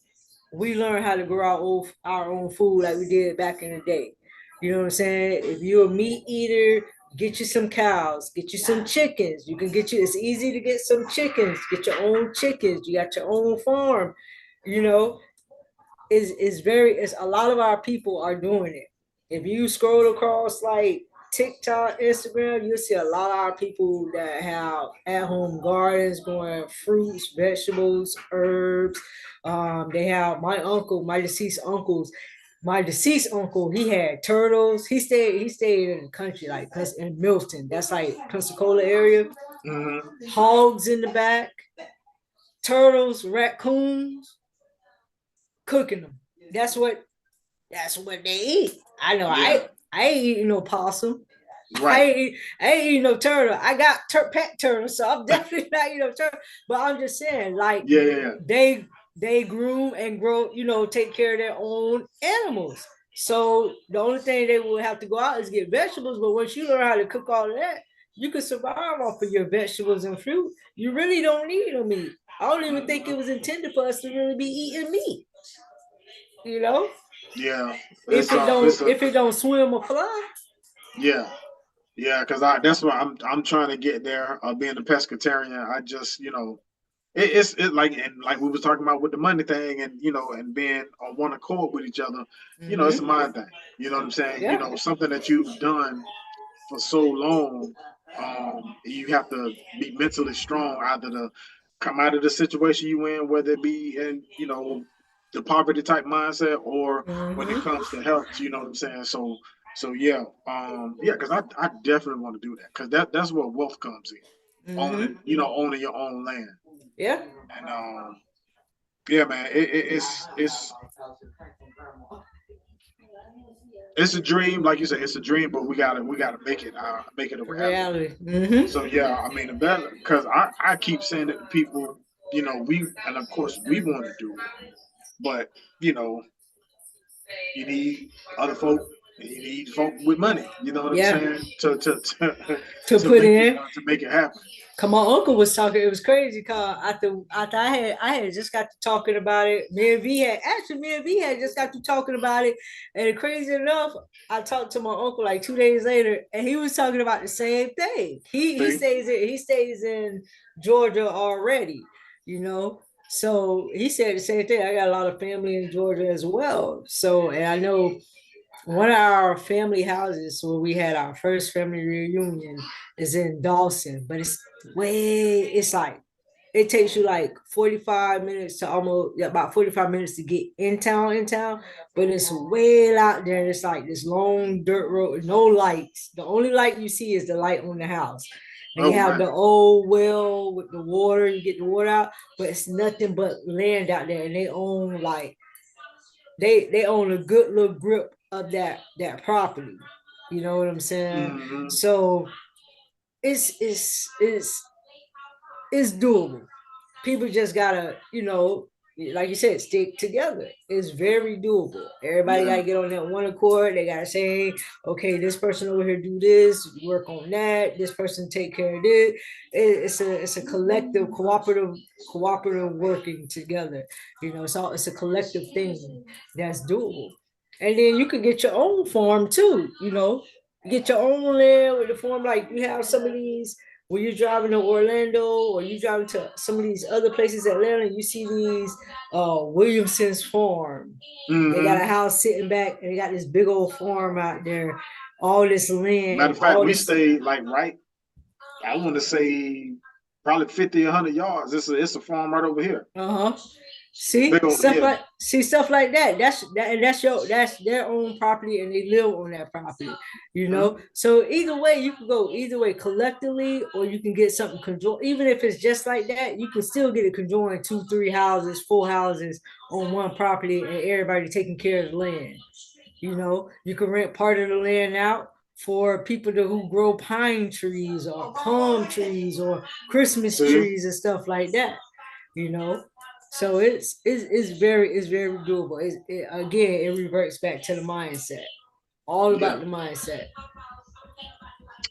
[SPEAKER 2] we learn how to grow our own food like we did back in the day. You know what I'm saying? If you're a meat eater, get you some cows, get you some chickens. It's easy to get some chickens, get your own chickens, you got your own farm, you know, it's a lot of our people are doing it. If you scroll across like TikTok, Instagram, you'll see a lot of our people that have at home gardens growing fruits, vegetables, herbs. They have my deceased uncle, he had turtles. He stayed in the country, like in Milton. That's like Pensacola area.
[SPEAKER 1] Mm-hmm.
[SPEAKER 2] Hogs in the back, turtles, raccoons, cooking them. That's what that's what they eat. I know.
[SPEAKER 1] Yeah.
[SPEAKER 2] I ain't eating no possum.
[SPEAKER 1] Right.
[SPEAKER 2] I ain't eating no turtle. I got pet turtle, so I'm definitely not eating no turtle. But I'm just saying, like
[SPEAKER 1] Yeah, yeah, yeah.
[SPEAKER 2] they groom and grow, take care of their own animals. So the only thing they will have to go out is get vegetables. But once you learn how to cook all of that, you can survive off of your vegetables and fruit. You really don't need no meat. I don't even think it was intended for us to really be eating meat. You know,
[SPEAKER 1] Yeah.
[SPEAKER 2] if it
[SPEAKER 1] It's
[SPEAKER 2] don't
[SPEAKER 1] a
[SPEAKER 2] if it don't swim or fly.
[SPEAKER 1] yeah. Yeah, because I that's what I'm trying to get there. Being a pescatarian, I just it's like, and like we was talking about with the money thing, and and being on one accord with each other. It's a
[SPEAKER 2] Mm-hmm.
[SPEAKER 1] mind thing. You know what I'm saying?
[SPEAKER 2] Yeah.
[SPEAKER 1] Something that you've done for so long. You have to be mentally strong either to come out of the situation you in, whether it be in the poverty type mindset or when it
[SPEAKER 2] Mm-hmm.
[SPEAKER 1] comes to health. You know what I'm saying? So yeah, yeah, because I definitely want to do that because that's where wealth comes in,
[SPEAKER 2] Mm-hmm.
[SPEAKER 1] owning your own land.
[SPEAKER 2] Yeah.
[SPEAKER 1] And yeah, man, it's a dream, like you said, it's a dream, but we gotta make it a reality.
[SPEAKER 2] Reality. Mm-hmm.
[SPEAKER 1] So yeah, I mean, better because I keep saying it to people, we and of course we want to do it, but you know you need other folk. You need folk with money. You know what I'm
[SPEAKER 2] Yeah.
[SPEAKER 1] saying? To
[SPEAKER 2] To put in.
[SPEAKER 1] to make it happen.
[SPEAKER 2] Cause my uncle was talking. It was crazy. Cause after I had just got to talking about it. Me and V had just got to talking about it. And crazy enough, I talked to my uncle like 2 days later, and he was talking about the same thing.
[SPEAKER 1] See?
[SPEAKER 2] He stays in Georgia already. You know, so he said the same thing. I got a lot of family in Georgia as well. So, and I know one of our family houses where we had our first family reunion is in Dawson, but it's like it takes you like 45 minutes to almost about 45 minutes to get in town, but it's way out there. It's like this long dirt road, no lights. The only light you see is the light on the house. And you
[SPEAKER 1] Oh
[SPEAKER 2] have
[SPEAKER 1] man.
[SPEAKER 2] the old well with the water, you get the water out, but it's nothing but land out there. And they own a good little grip of that property. You know what I'm saying?
[SPEAKER 1] Hmm.
[SPEAKER 2] So it's doable. People just gotta, like you said, stick together. It's very doable. Everybody got to get on that one accord. They got to say, okay, this person over here do this, work on that. This person take care of this. It's a collective, cooperative working together. It's a collective thing that's doable. And then you could get your own farm too. Get your own land with the farm. Like you have some of these when you're driving to Orlando or you driving to some of these other places in Atlanta, you see these Williamson's farm. They got a house sitting back and they got this big old farm out there, all this land.
[SPEAKER 1] Matter of fact, we stay like I want to say probably 50, 100 yards. It's a farm right over here.
[SPEAKER 2] See stuff like that. That's their own property, and they live on that property. So either way, you can go either way collectively, or you can get something conjoined. Even if it's just like that, you can still get it conjoined 2, 3 houses, 4 houses on one property, and everybody taking care of the land. You can rent part of the land out for people who grow pine trees or palm trees or Christmas trees and stuff like that. So it's very doable. Again, it reverts back to the mindset. All about the mindset.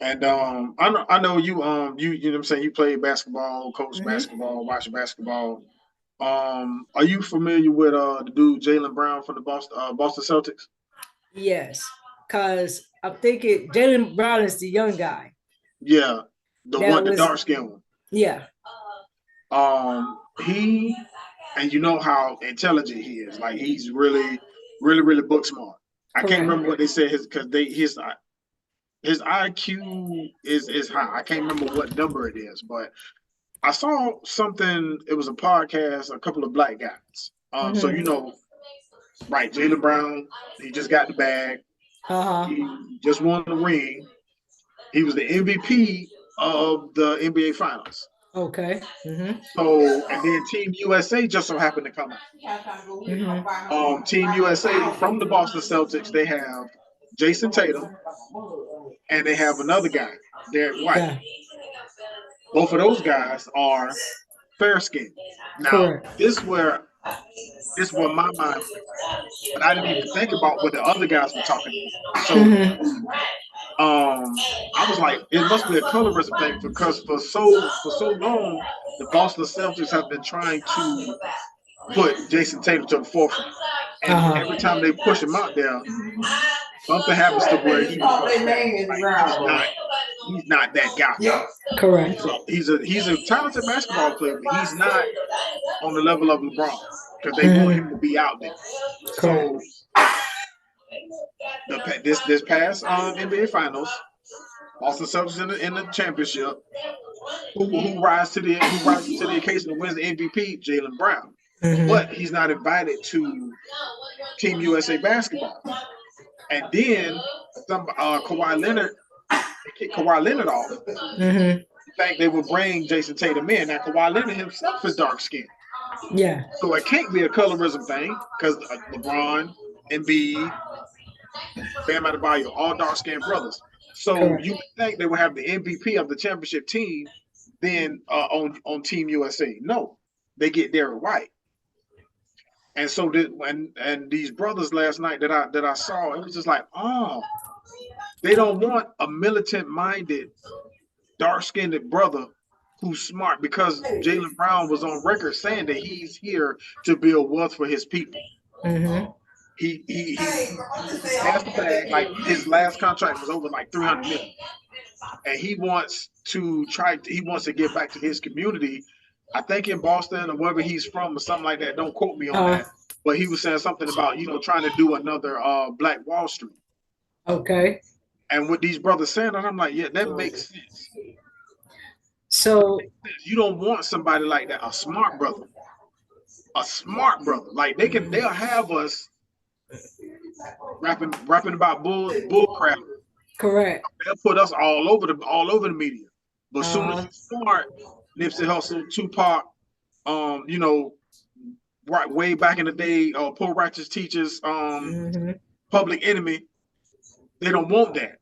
[SPEAKER 1] And I know you know what I'm saying, you play basketball, coach basketball, watch basketball. Are you familiar with the dude Jaylen Brown from the Boston Celtics?
[SPEAKER 2] Yes, because I'm thinking Jaylen Brown is the young guy.
[SPEAKER 1] Yeah, the dark skin one.
[SPEAKER 2] Yeah.
[SPEAKER 1] He, and you know how intelligent he is. Like he's really, really, really book smart. I can't remember what they said his IQ is high. I can't remember what number it is, but I saw something. It was a podcast, a couple of black guys. So right, Jaylen Brown, he just got the bag. He just won the ring. He was the MVP of the NBA Finals.
[SPEAKER 2] Okay.
[SPEAKER 1] So, and then Team USA just so happened to come out. Team USA from the Boston Celtics, they have Jason Tatum, and they have another guy, Derek White. Yeah. Both of those guys are fair skinned. Now, this is where my mind went. But I didn't even think about what the other guys were talking about. So I was like, it must be a colorism thing, because for so long, the Boston Celtics have been trying to put Jason Tatum to the forefront. And every time they push him out there, something happens to where he's not that guy.
[SPEAKER 2] Correct.
[SPEAKER 1] So he's a talented basketball player, but he's not on the level of LeBron, because they want him to be out there.
[SPEAKER 2] Correct.
[SPEAKER 1] So this past NBA Finals, Boston Celtics in the championship. Who rise to the occasion and wins the MVP? Jaylen Brown. But he's not invited to Team USA basketball. And then Kawhi Leonard kicked Kawhi Leonard off. In fact, they will bring Jason Tatum in. Now Kawhi Leonard himself is dark skinned.
[SPEAKER 2] Yeah.
[SPEAKER 1] So it can't be a colorism thing, because LeBron, Embiid, Bam Adebayo, all dark-skinned brothers. So you would think they would have the MVP of the championship team then on Team USA. No, they get Derek White. And so and these brothers last night that I saw, it was just like, they don't want a militant-minded, dark-skinned brother who's smart, because Jaylen Brown was on record saying that he's here to build wealth for his people. He has the bag. Like his last contract was over like $300 million, and he wants to give back to his community. I think in Boston or wherever he's from or something like that. Don't quote me on that, but he was saying something about trying to do another Black Wall Street.
[SPEAKER 2] Okay. And
[SPEAKER 1] what these brothers saying, and I'm like, yeah, that makes sense.
[SPEAKER 2] So
[SPEAKER 1] you don't want somebody like that, a smart brother. Like they'll have us rapping about bull crap.
[SPEAKER 2] Correct.
[SPEAKER 1] They'll put us all over the media. But as soon as you start, Nipsey Hussle, Tupac, right way back in the day, Poor Righteous Teachers, Public Enemy, they don't want that.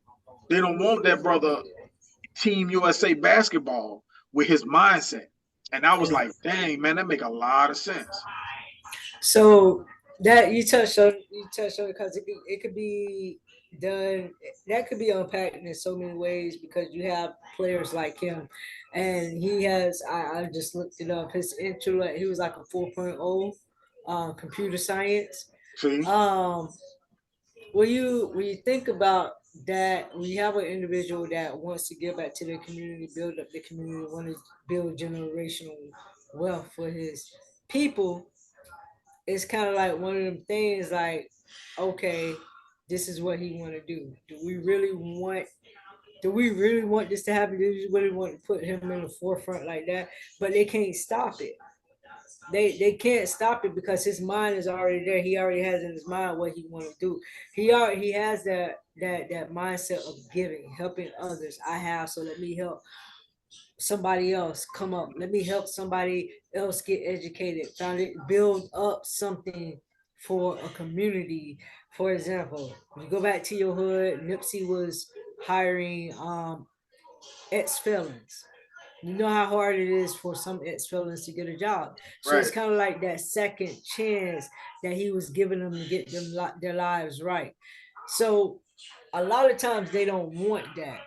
[SPEAKER 1] They don't want that brother Team USA basketball with his mindset. And I was like, dang, man, that make a lot of sense.
[SPEAKER 2] So that you touched on because it could be done. That could be unpacked in so many ways because you have players like him, and he has. I just looked it up. His intellect. He was like a 4.0, computer science.
[SPEAKER 1] See,
[SPEAKER 2] Um, when you think about that, when you have an individual that wants to give back to the community, build up the community, want to build generational wealth for his people, it's kind of like one of them things like, okay, this is what he want to do. Do we really want this to happen? Do we really want to put him in the forefront like that? But they can't stop it. They can't stop it because his mind is already there. He already has in his mind what he want to do. He has that mindset of giving, helping others. I have, so let me help somebody else come up. Let me help somebody else get educated. Found it, build up something for a community. For example, if you go back to your hood, Nipsey was hiring ex felons. You know how hard it is for some ex felons to get a job. So it's
[SPEAKER 1] right?
[SPEAKER 2] kind of like that second chance that he was giving them to get them their lives right. So a lot of times they don't want that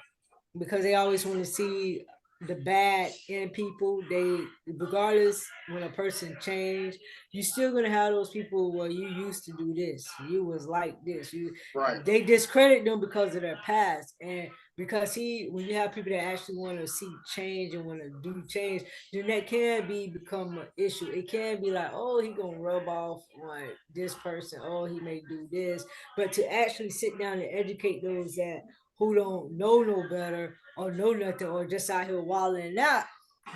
[SPEAKER 2] because they always want to see the bad in people. They, regardless, when a person change, you still gonna have those people where you used to do this, you was like this, you,
[SPEAKER 1] Right.
[SPEAKER 2] they discredit them because of their past. And because when you have people that actually want to see change and want to do change, then that can become an issue. It can be like, oh, he gonna rub off on this person, oh, he may do this. But to actually sit down and educate those that who don't know no better or know nothing or just out here wilding out.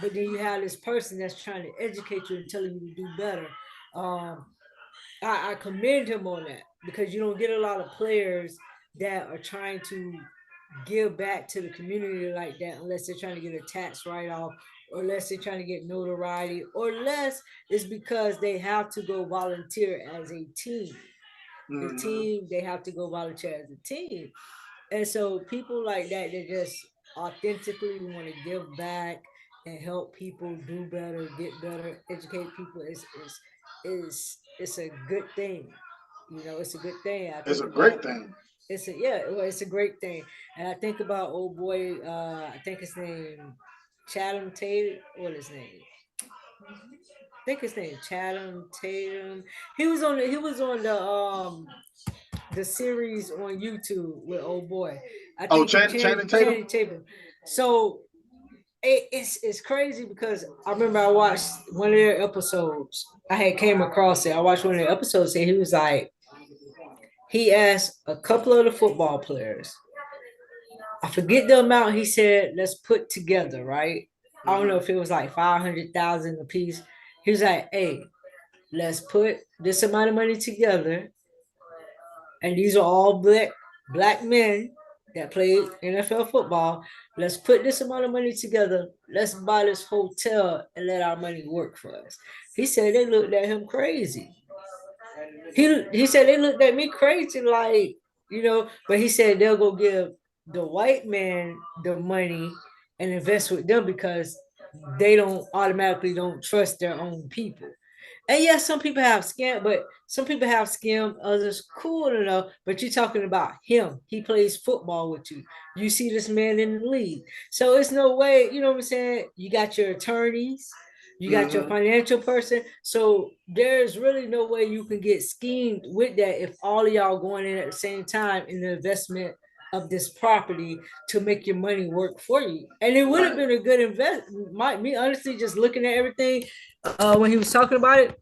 [SPEAKER 2] But then you have this person that's trying to educate you and telling you to do better. Um, I commend him on that because you don't get a lot of players that are trying to give back to the community like that unless they're trying to get a tax write off or unless they're trying to get notoriety or less it's because they have to go volunteer as a team. The
[SPEAKER 1] Hmm.
[SPEAKER 2] team, they have to go volunteer as a team. And so people like that, they just authentically want to give back and help people do better, get better, educate people. It's a good thing. It's a good thing. I
[SPEAKER 1] It's
[SPEAKER 2] think
[SPEAKER 1] a
[SPEAKER 2] about
[SPEAKER 1] great thing.
[SPEAKER 2] it's a yeah, well, it's a great thing. And I think about old boy, I think his name Chatham Tatum. What his name? I think his name Chatham Tatum. He was on the series on YouTube with old boy. I
[SPEAKER 1] Oh,
[SPEAKER 2] think he
[SPEAKER 1] Channing Tatum.
[SPEAKER 2] Channing Tatum. So it's crazy because I remember I watched one of their episodes. I had came across it. I watched one of the episodes and he was like, he asked a couple of the football players. I forget the amount he said, let's put together, right? I don't know
[SPEAKER 1] Hmm.
[SPEAKER 2] if it was like 500,000 a piece. He was like, hey, let's put this amount of money together. And these are all black men that play NFL football. Let's put this amount of money together. Let's buy this hotel and let our money work for us. He said they looked at him crazy. He said they looked at me crazy, like, but he said they'll go give the white man the money and invest with them because they don't trust their own people. And yes, some people have scam, but some people have scam. Others cool enough. But you're talking about him. He plays football with you. You see this man in the league. So it's no way. You know what I'm saying? You got your attorneys. You got your
[SPEAKER 1] Hmm.
[SPEAKER 2] financial person. So there's really no way you can get schemed with that if all of y'all going in at the same time in the investment of this property to make your money work for you. And it would have
[SPEAKER 1] Right.
[SPEAKER 2] been a good investment. Me honestly, just looking at everything when he was talking about it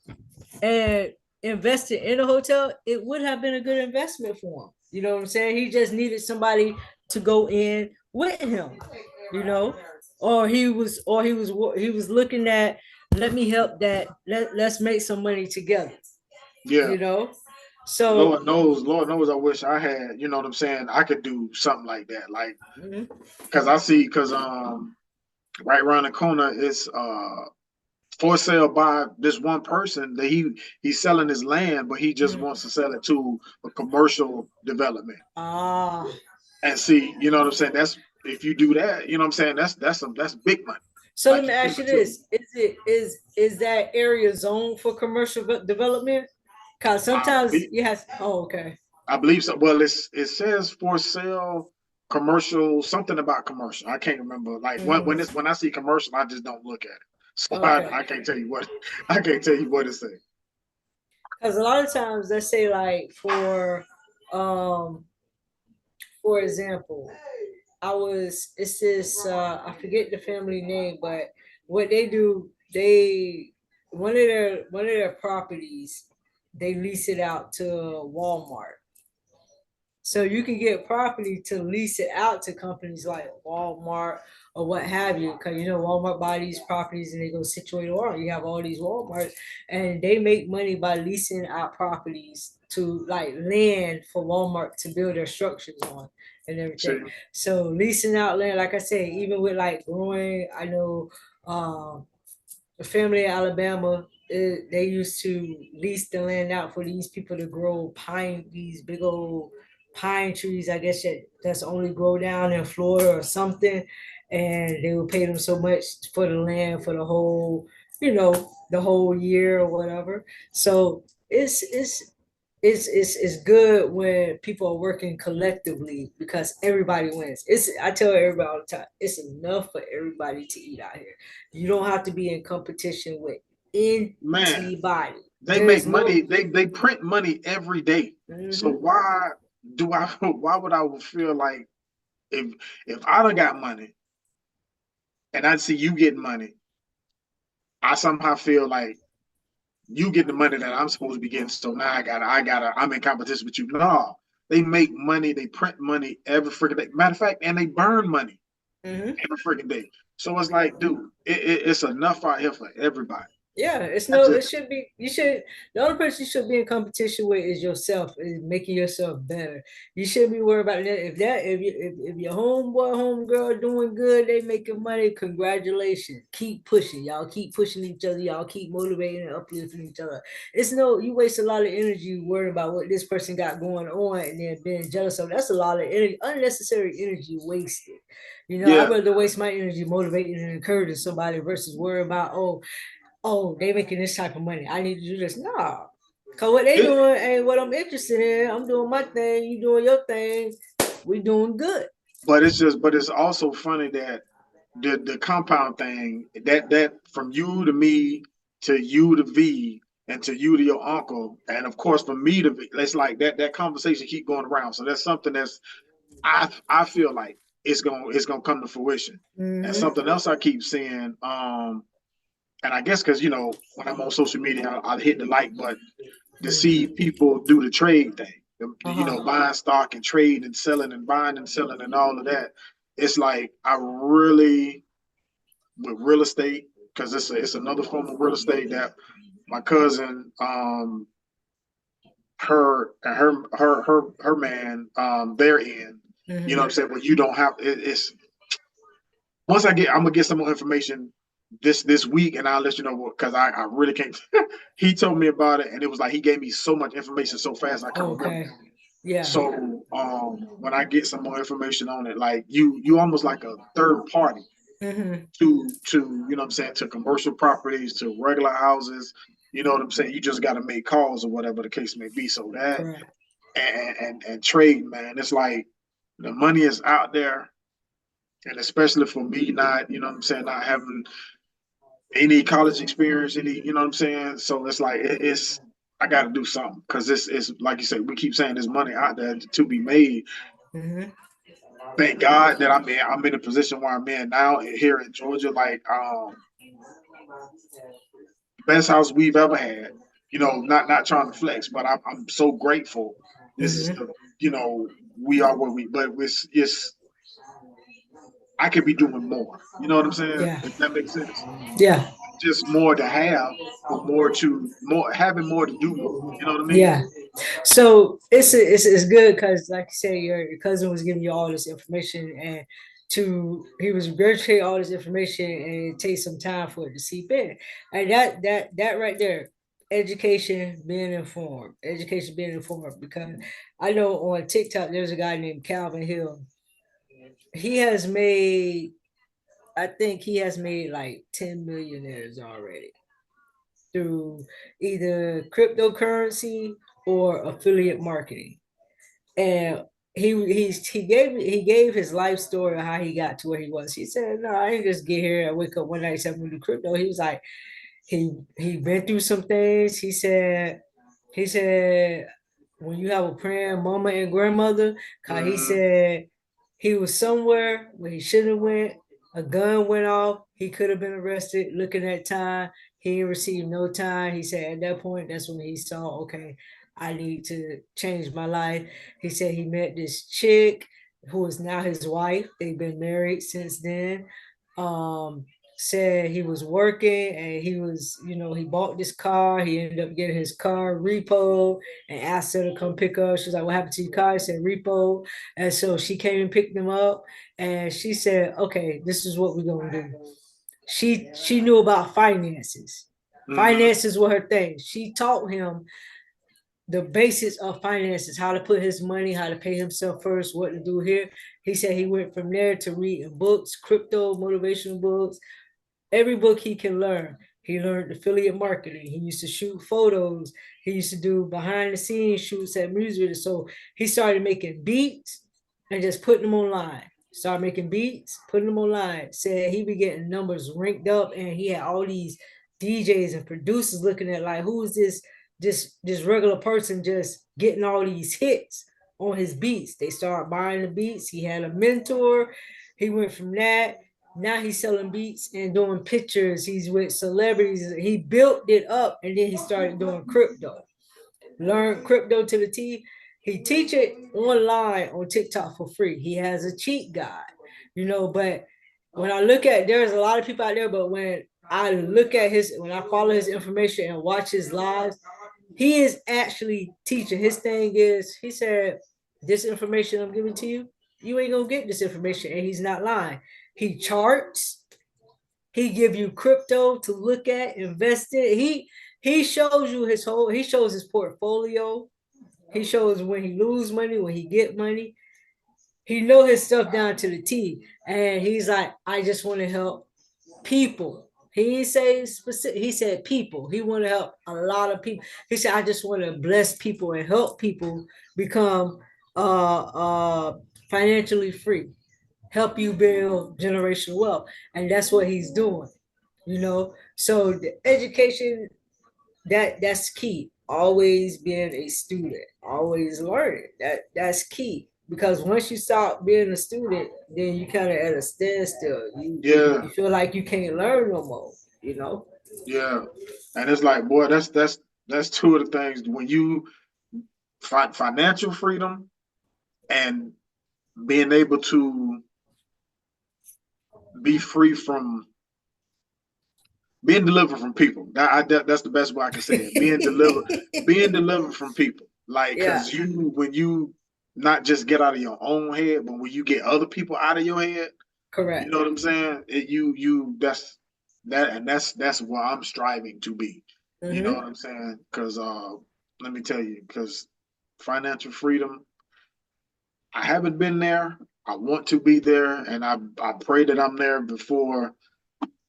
[SPEAKER 2] and invested in a hotel, it would have been a good investment for him. You know what I'm saying? He just needed somebody to go in with him, you know, or he was looking at, let me help that, let's make some money together,
[SPEAKER 1] Yeah.
[SPEAKER 2] you know. So
[SPEAKER 1] Lord knows, I wish I had, you know what I'm saying, I could do something like that. Like,
[SPEAKER 2] mhm.
[SPEAKER 1] because right around the corner is for sale by this one person that he's selling his land, but he just
[SPEAKER 2] Mhm.
[SPEAKER 1] wants to sell it to a commercial development.
[SPEAKER 2] Ah,
[SPEAKER 1] And see, you know what I'm saying? That's if you do that, you know what I'm saying? That's big money.
[SPEAKER 2] So let
[SPEAKER 1] like
[SPEAKER 2] me
[SPEAKER 1] you
[SPEAKER 2] ask you
[SPEAKER 1] said too.
[SPEAKER 2] this: is that area zoned for commercial development? Because
[SPEAKER 1] I
[SPEAKER 2] sometimes
[SPEAKER 1] believe,
[SPEAKER 2] you have. Oh, okay.
[SPEAKER 1] I believe so. Well, it says for sale commercial, something about commercial. I can't remember. Like when I see commercial, I just don't look at it. So
[SPEAKER 2] Okay.
[SPEAKER 1] I can't tell you what I can't tell you what it says.
[SPEAKER 2] Because a lot of times, let's say like um, for example, it's this I forget the family name, but what they do, one of their properties, they lease it out to Walmart. So you can get property to lease it out to companies like Walmart or what have you, because Walmart buy these properties and they go situate around. You have all these Walmarts, and they make money by leasing out properties to like land for Walmart to build their structures on and
[SPEAKER 1] See,
[SPEAKER 2] everything. So leasing out land, like I said, even with like growing, I know the family in Alabama, they used to lease the land out for these people to grow these big old pine trees, I guess that's only grow down in Florida or something. And they would pay them so much for the land for the whole year or whatever. So it's good when people are working collectively because everybody wins. I tell everybody all the time, it's enough for everybody to eat out here. You don't have to be in competition with
[SPEAKER 1] man,
[SPEAKER 2] anybody.
[SPEAKER 1] they make
[SPEAKER 2] There's no.
[SPEAKER 1] money. They print money every day. So
[SPEAKER 2] Mhm.
[SPEAKER 1] why do I? Why would I feel like if I don't got money and I see you getting money, I somehow feel like you get the money that I'm supposed to be getting. So now I'm in competition with you. No, they make money, they print money every freaking day. Matter of fact, and they burn money
[SPEAKER 2] Mhm.
[SPEAKER 1] every freaking day. So it's like, dude, it's enough out here for everybody.
[SPEAKER 2] Yeah,
[SPEAKER 1] I
[SPEAKER 2] it
[SPEAKER 1] just,
[SPEAKER 2] should be, the only person you should be in competition with is yourself, is making yourself better. You shouldn't be worried about that. If your homeboy, homegirl doing good, they making money, congratulations. Keep pushing, y'all. Keep pushing each other, y'all keep motivating and uplifting each other. You waste a lot of energy worrying about what this person got going on and then being jealous of. That's a lot of energy, unnecessary energy wasted. I'd
[SPEAKER 1] yeah.
[SPEAKER 2] rather waste my energy motivating and encouraging somebody versus worrying about, they making this type of money. I need to do this. No. Cause what they
[SPEAKER 1] It,
[SPEAKER 2] doing ain't what I'm interested in. I'm doing my thing, you doing your thing. We doing good.
[SPEAKER 1] but it's also funny that the compound thing that from you to me to you to V and to you to your uncle and of course from me to V, it's like that conversation keep going around. So that's something that's I feel like it's gonna come to fruition. And
[SPEAKER 2] Mm-hmm.
[SPEAKER 1] something else I keep seeing, and I guess because when I'm on social media, I'll hit the like button to see
[SPEAKER 2] Mm-hmm.
[SPEAKER 1] people do the trade thing.
[SPEAKER 2] Uh-huh.
[SPEAKER 1] Buying stock and trading and selling and buying and selling and all of that. It's like I really with real estate because it's another form of real estate that my cousin her man they're in. You know what I'm
[SPEAKER 2] Mm-hmm.
[SPEAKER 1] saying? But you don't have it's once I'm gonna get some more information this week and I'll let you know because I really can't. He told me about it and it was like he gave me so much information so fast I couldn't remember.
[SPEAKER 2] Okay. Yeah.
[SPEAKER 1] So when I get some more information on it, like you almost like a third party
[SPEAKER 2] Mm-hmm.
[SPEAKER 1] to what I'm saying, to commercial properties, to regular houses. You know what I'm saying? You just got to make calls or whatever the case may be. So that
[SPEAKER 2] Correct.
[SPEAKER 1] and trade, man, it's like the money is out there, and especially for me, not what I'm saying, not having any college experience, you know what I'm saying. So it's like it's I got to do something because it's like you said, we keep saying there's money out there to be made.
[SPEAKER 2] Mm-hmm.
[SPEAKER 1] Thank God that I'm in a position where I'm in now here in Georgia. Like best house we've ever had. Not trying to flex, but I'm so grateful. This is
[SPEAKER 2] Mm-hmm.
[SPEAKER 1] the we are where we, but it's I could be doing more. You know what I'm saying?
[SPEAKER 2] Yeah.
[SPEAKER 1] If that makes sense.
[SPEAKER 2] Yeah.
[SPEAKER 1] Just more to have, but more having more to do more. You know what I mean?
[SPEAKER 2] Yeah. So it's good because, like you said, your cousin was giving you all this information, and he was regurgitating all this information, and it takes some time for it to seep in. And that right there, education being informed. Because I know on TikTok there's a guy named Calvin Hill. He has made I think he has made like 10 millionaires already through either cryptocurrency or affiliate marketing. And he gave his life story of how he got to where he was. He said, "No, I didn't just get here. I wake up one night and do crypto." He was like, he been through some things. He said when you have a praying mama and grandmother, cause he said he was somewhere where he shouldn't have went. A gun went off. He could have been arrested. Looking at time, he didn't receive no time. He said at that point, that's when he saw, okay, I need to change my life. He said he met this chick who is now his wife. They've been married since then. Um, Said he was working and he bought this car. He ended up getting his car repo and asked her to come pick up. She's like, "What happened to your car?" He said, "Repo." And so she came and picked him up and she said, "Okay, this is what we're gonna do." She knew about finances. Finances were her thing. She taught him the basics of finances, how to put his money, how to pay himself first, what to do here. He said he went from there to reading books, crypto, motivational books, every book he can learn. He learned affiliate marketing. He used to shoot photos. He used to do behind the scenes shoots at music. So he started making beats and just putting them online. Started making beats, putting them online. Said he be getting numbers ranked up, and he had all these DJs and producers looking at like, who is this regular person just getting all these hits on his beats. They started buying the beats. He had a mentor. He went from that. Now he's selling beats and doing pictures. He's with celebrities. He built it up and then he started doing crypto. Learned crypto to the T. He teach it online on TikTok for free. He has a cheat guide, but when I look at, there's a lot of people out there, but when I follow his information and watch his lives, he is actually teaching. His thing is, he said, this information I'm giving to you, you ain't gonna get this information, and he's not lying. He charts. He give you crypto to look at, invest in. He shows you his whole. He shows his portfolio. He shows when he lose money, when he get money. He know his stuff down to the T, and he's like, I just want to help people. He didn't say specific. He said people. He want to help a lot of people. He said, I just want to bless people and help people become financially free, help you build generational wealth, and that's what he's doing. So the education, that's key. Always being a student, always learning. That's key. Because once you start being a student, then you kind of at a standstill. You feel like you can't learn no more.
[SPEAKER 1] Yeah, and it's like, boy, that's two of the things when you financial freedom and being able to be free from being delivered from people. That's the best way I can say it. Being delivered from people. Like, because when you not just get out of your own head, but when you get other people out of your head,
[SPEAKER 2] correct.
[SPEAKER 1] You know what I'm saying? That's what I'm striving to be. Mm-hmm. You know what I'm saying? Because let me tell you, because financial freedom, I haven't been there. I want to be there, and I pray that I'm there before.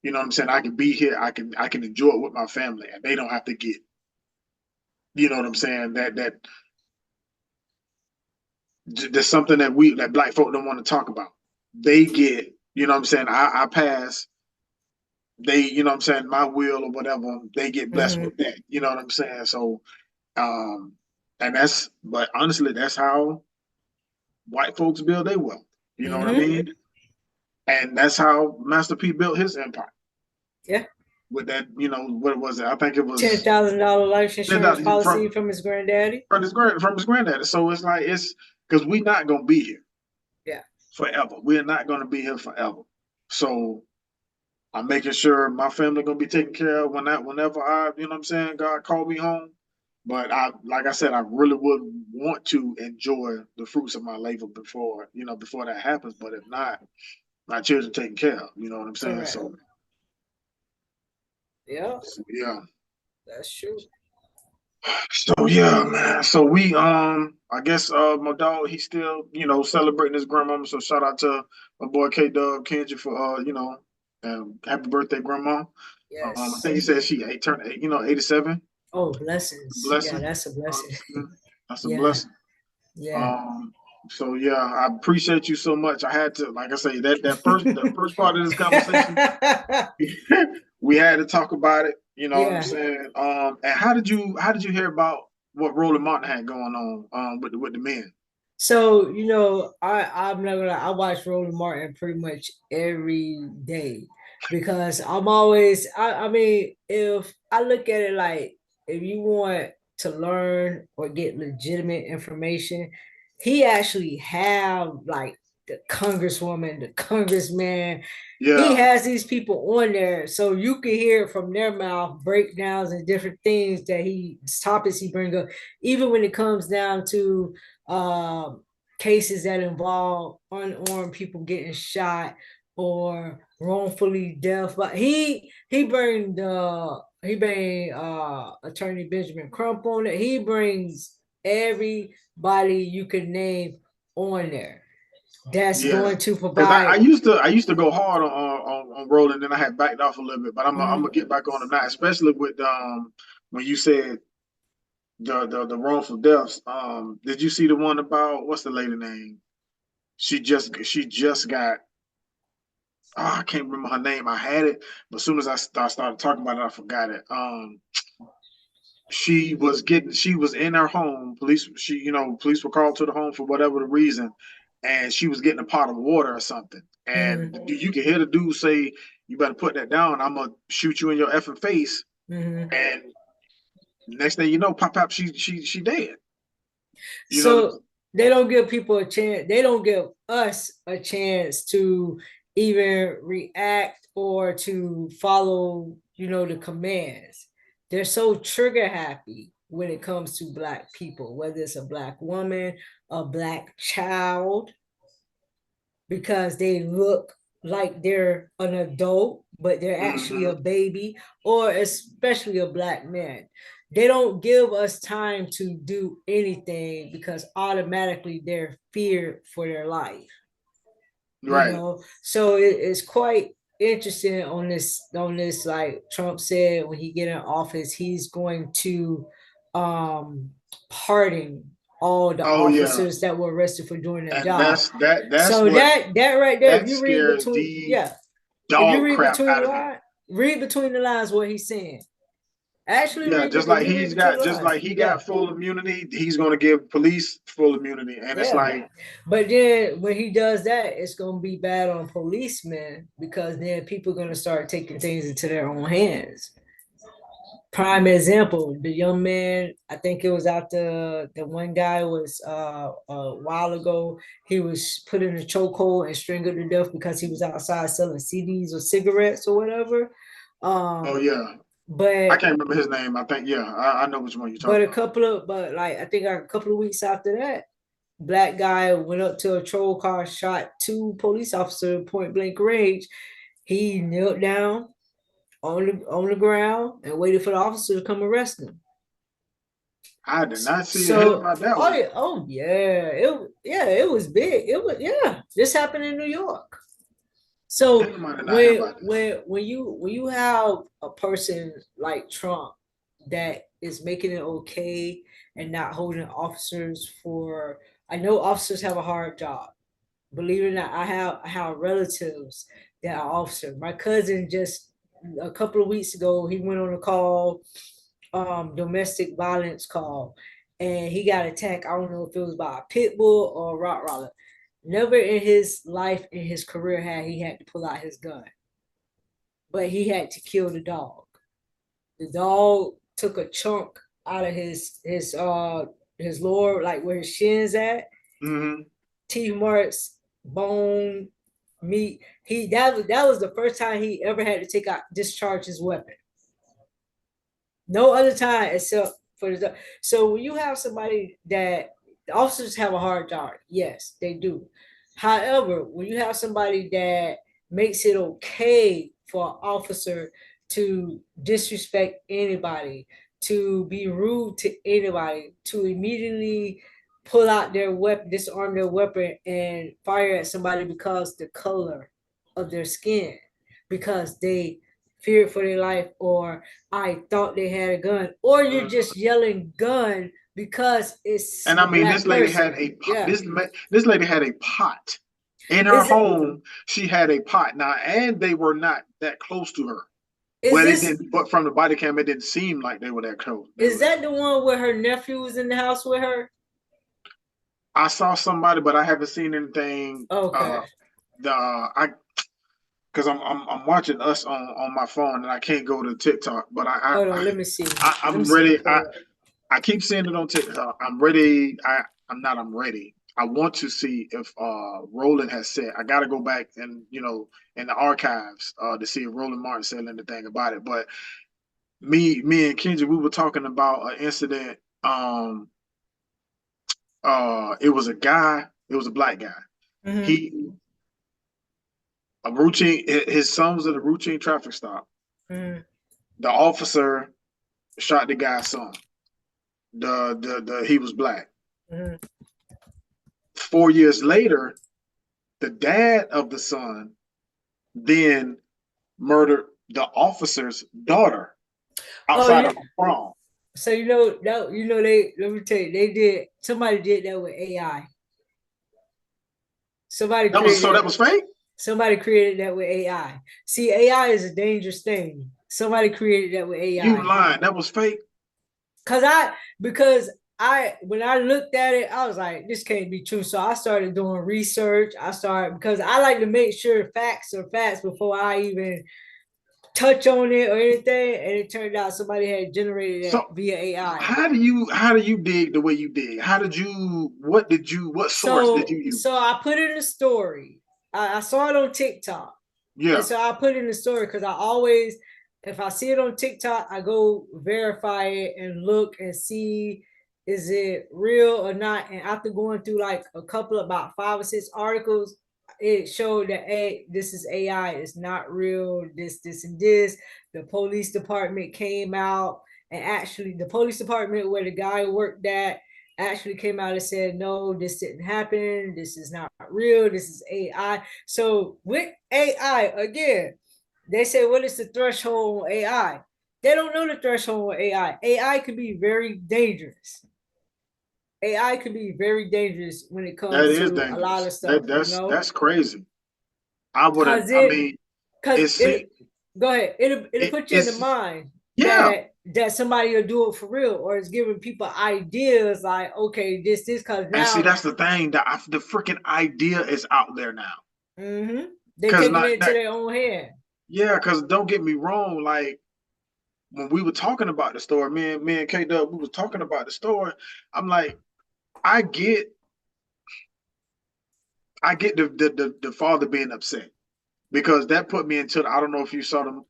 [SPEAKER 1] You know what I'm saying? I can be here. I can enjoy it with my family, and they don't have to get. You know what I'm saying? That's something that Black folk don't want to talk about. They get. You know what I'm saying? I pass. They, you know what I'm saying, my will or whatever, they get blessed with that. You know what I'm saying? So, but honestly, that's how white folks build their wealth. You know what I mean? And that's how Master P built his empire.
[SPEAKER 2] Yeah.
[SPEAKER 1] With that, what was it? I think it was
[SPEAKER 2] $10,000 life insurance policy from his granddaddy.
[SPEAKER 1] From his granddaddy. So it's like, it's because we're not gonna be here.
[SPEAKER 2] Yeah.
[SPEAKER 1] Forever. We're not gonna be here forever. So I'm making sure my family gonna be taken care of whenever I, you know what I'm saying, God called me home. But like I said, I really would want to enjoy the fruits of my labor before that happens. But if not, my children taken care of. You know what I'm saying? Correct. So
[SPEAKER 2] yeah, that's true.
[SPEAKER 1] So yeah, man. So we I guess my dog, he's still, celebrating his grandmama. So shout out to my boy K Dub Kenji for Happy birthday, Grandma. I
[SPEAKER 2] Yes.
[SPEAKER 1] think he said she turned 87.
[SPEAKER 2] Oh, blessings. Yeah,
[SPEAKER 1] Blessing.
[SPEAKER 2] that's a blessing.
[SPEAKER 1] That's a
[SPEAKER 2] Yeah,
[SPEAKER 1] blessing.
[SPEAKER 2] yeah.
[SPEAKER 1] Um, so yeah, I appreciate you so much. I had to, like I say, that first part of this conversation, we had to talk about it. You know what I'm
[SPEAKER 2] Yeah.
[SPEAKER 1] saying? And how did you hear about what Roland Martin had going on with the men?
[SPEAKER 2] So, I'm not gonna lie, I watch Roland Martin pretty much every day because I mean, if I look at it like if you want to learn or get legitimate information, he actually have like the congresswoman, the congressman. He
[SPEAKER 1] Yeah,
[SPEAKER 2] has these people on there so you can hear from their mouth breakdowns and different things that topics he bring up, even when it comes down to cases that involve unarmed people getting shot or wrongfully death. But he bring Attorney Benjamin Crump on it. He brings everybody you could name on there. That's
[SPEAKER 1] yeah.
[SPEAKER 2] going to
[SPEAKER 1] Because I
[SPEAKER 2] provide.
[SPEAKER 1] used to go hard on Roland, then I had backed off a little bit, but I'm gonna
[SPEAKER 2] Mhm.
[SPEAKER 1] get back on him now, especially with when you said the wrongful deaths. Did you see the one about what's the lady name? She just got. Oh, I can't remember her name. I had it, but as soon as I started talking about it, I forgot it. She was in her home. Police were called to the home for whatever the reason, and she was getting a pot of water or something. And
[SPEAKER 2] Mhm.
[SPEAKER 1] you can hear the dude say, "You better put that down. I'm gonna shoot you in your effing face."
[SPEAKER 2] Mhm.
[SPEAKER 1] And next thing you know, pop, she dead. You know,
[SPEAKER 2] So they don't give people a chance. They don't give us a chance to even react or to follow, the commands. They're so trigger happy when it comes to black people, whether it's a black woman, a black child, because they look like they're an adult, but they're actually a
[SPEAKER 1] mhm.
[SPEAKER 2] baby, or especially a black man. They don't give us time to do anything because automatically they're feared for their life.
[SPEAKER 1] Right.
[SPEAKER 2] So it's quite interesting on this, like Trump said when he get in office, he's going to um pardon all the
[SPEAKER 1] Oh yeah,
[SPEAKER 2] officers that were arrested for doing their
[SPEAKER 1] and
[SPEAKER 2] job.
[SPEAKER 1] that's
[SPEAKER 2] So
[SPEAKER 1] what
[SPEAKER 2] that right there, if
[SPEAKER 1] that
[SPEAKER 2] you read
[SPEAKER 1] scares
[SPEAKER 2] between,
[SPEAKER 1] the
[SPEAKER 2] yeah, if you
[SPEAKER 1] dog
[SPEAKER 2] read
[SPEAKER 1] crap
[SPEAKER 2] between
[SPEAKER 1] out
[SPEAKER 2] the
[SPEAKER 1] of me.
[SPEAKER 2] lines, read between the lines what he's saying. Actually,
[SPEAKER 1] Yeah,
[SPEAKER 2] read
[SPEAKER 1] just
[SPEAKER 2] if
[SPEAKER 1] like
[SPEAKER 2] you read between the
[SPEAKER 1] just
[SPEAKER 2] lines,
[SPEAKER 1] like he
[SPEAKER 2] yeah,
[SPEAKER 1] got full immunity, he's gonna give police full immunity, and it's
[SPEAKER 2] yeah.
[SPEAKER 1] like,
[SPEAKER 2] But then when he does that, it's gonna be bad on policemen because then people are gonna start taking things into their own hands. Prime example, the young man, I think it was out the one guy was a while ago, he was put in a chokehold and strangled to death because he was outside selling CDs or cigarettes or whatever.
[SPEAKER 1] oh
[SPEAKER 2] Um,
[SPEAKER 1] yeah, I
[SPEAKER 2] but
[SPEAKER 1] can't remember his name. I think yeah, I know which one you're talking about.
[SPEAKER 2] but like I think a couple of weeks after that, black guy went up to a troll car, shot two police officers point blank range. He knelt down on the ground and waited for the officer to come arrest him.
[SPEAKER 1] I did not see or hear
[SPEAKER 2] So,
[SPEAKER 1] about that
[SPEAKER 2] oh
[SPEAKER 1] one.
[SPEAKER 2] yeah, it was big. This happened in New York. So
[SPEAKER 1] Damn, I did not hear
[SPEAKER 2] when
[SPEAKER 1] about this.
[SPEAKER 2] when when you have a person like Trump that is making it okay and not holding officers for, I know officers have a hard job. Believe it or not, I have relatives that are officers. My cousin just a couple of weeks ago, he went on a call, domestic violence call, and he got attacked. I don't know if it was by a pit bull or a Rottweiler. Never in his life, in his career, had he had to pull out his gun, but he had to kill the dog. The dog took a chunk out of his lower, like where his shins at,
[SPEAKER 1] Hmm.
[SPEAKER 2] teeth marks, bone, meat. That was the first time he ever had to take out discharge his weapon. No other time except for the. So when you have somebody that the officers have a hard job, yes, they do. However, when you have somebody that makes it okay for an officer to disrespect anybody, to be rude to anybody, to immediately pull out their weapon, disarm their weapon, and fire at somebody because the color of their skin. because they feared for their life, or I thought they had a gun, or you're just yelling gun because it's
[SPEAKER 1] And
[SPEAKER 2] a
[SPEAKER 1] I mean,
[SPEAKER 2] black person. Yeah.
[SPEAKER 1] this lady had a pot in her
[SPEAKER 2] Is it
[SPEAKER 1] home. She had a pot now, and they were not that close to her.
[SPEAKER 2] is
[SPEAKER 1] Well, it
[SPEAKER 2] this
[SPEAKER 1] didn't, but from the body cam, it didn't seem like they were that close. They
[SPEAKER 2] is
[SPEAKER 1] were that
[SPEAKER 2] that
[SPEAKER 1] close.
[SPEAKER 2] the one where her nephew was in the house with her?
[SPEAKER 1] I saw somebody, but I haven't seen anything.
[SPEAKER 2] Okay.
[SPEAKER 1] The I because I'm watching Us on my phone and I can't go to TikTok, but
[SPEAKER 2] Hold on, let me see. Let me
[SPEAKER 1] I'm
[SPEAKER 2] see.
[SPEAKER 1] ready. I keep seeing it on TikTok. I'm ready. I'm not. I'm ready. I want to see if Roland has said. I got to go back and in the archives to see if Roland Martin said anything about it. But me and Kenji, we were talking about an incident. It was a guy. It was a black guy.
[SPEAKER 2] Mm-hmm.
[SPEAKER 1] He a routine. His son was at a routine traffic stop.
[SPEAKER 2] Mm-hmm.
[SPEAKER 1] The officer shot the guy's son. The he was black.
[SPEAKER 2] Mm-hmm.
[SPEAKER 1] 4 years later, the dad of the son then murdered the officer's daughter
[SPEAKER 2] Oh,
[SPEAKER 1] outside of a prom.
[SPEAKER 2] so they let me tell you, somebody did that with AI. Somebody
[SPEAKER 1] That was
[SPEAKER 2] created
[SPEAKER 1] that was fake.
[SPEAKER 2] Somebody created that with AI. See, AI is a dangerous thing. Somebody created that with
[SPEAKER 1] You
[SPEAKER 2] AI.
[SPEAKER 1] lying? That was fake.
[SPEAKER 2] Because I when I looked at it, I was like, this can't be true. So I started doing research. Because I like to make sure facts are facts before I even touch on it or anything. And it turned out somebody had generated that
[SPEAKER 1] So
[SPEAKER 2] via AI.
[SPEAKER 1] how do you dig the way you dig? What source did you
[SPEAKER 2] So
[SPEAKER 1] use?
[SPEAKER 2] I put in a story. I saw it on TikTok. And
[SPEAKER 1] Yeah.
[SPEAKER 2] so I put in the story because I always, if I see it on TikTok, I go verify it and look and see is it real or not. And after going through like a couple about 5 or 6 articles, it showed that hey, this is AI, it's not real, this, and this. The police department came out and actually the police department where the guy worked at actually came out and said, no, this didn't happen. This is not real. This is AI. So with AI, again, they say, what is the threshold on AI? They don't know the threshold on AI. AI could be very dangerous. AI could be very dangerous when it
[SPEAKER 1] That
[SPEAKER 2] comes
[SPEAKER 1] is
[SPEAKER 2] to a lot
[SPEAKER 1] dangerous.
[SPEAKER 2] of stuff,
[SPEAKER 1] That's crazy. I wouldn't.
[SPEAKER 2] Cause
[SPEAKER 1] I
[SPEAKER 2] it,
[SPEAKER 1] mean,
[SPEAKER 2] cause
[SPEAKER 1] it
[SPEAKER 2] it,
[SPEAKER 1] seems
[SPEAKER 2] go ahead. It'll put you in the
[SPEAKER 1] it's
[SPEAKER 2] mind
[SPEAKER 1] yeah.
[SPEAKER 2] that somebody will do it for real, or it's giving people ideas like, okay, this, cause
[SPEAKER 1] And see,
[SPEAKER 2] now
[SPEAKER 1] that's the thing. The freaking idea is out there now.
[SPEAKER 2] they're
[SPEAKER 1] Cause
[SPEAKER 2] taking
[SPEAKER 1] not
[SPEAKER 2] it to
[SPEAKER 1] that.
[SPEAKER 2] their own hand.
[SPEAKER 1] Yeah. Cause don't get me wrong. Like when we were talking about the story, me and K Dub, we was talking about the story. I'm like, I get, I get the father being upset because that put me into. I don't know if you saw them.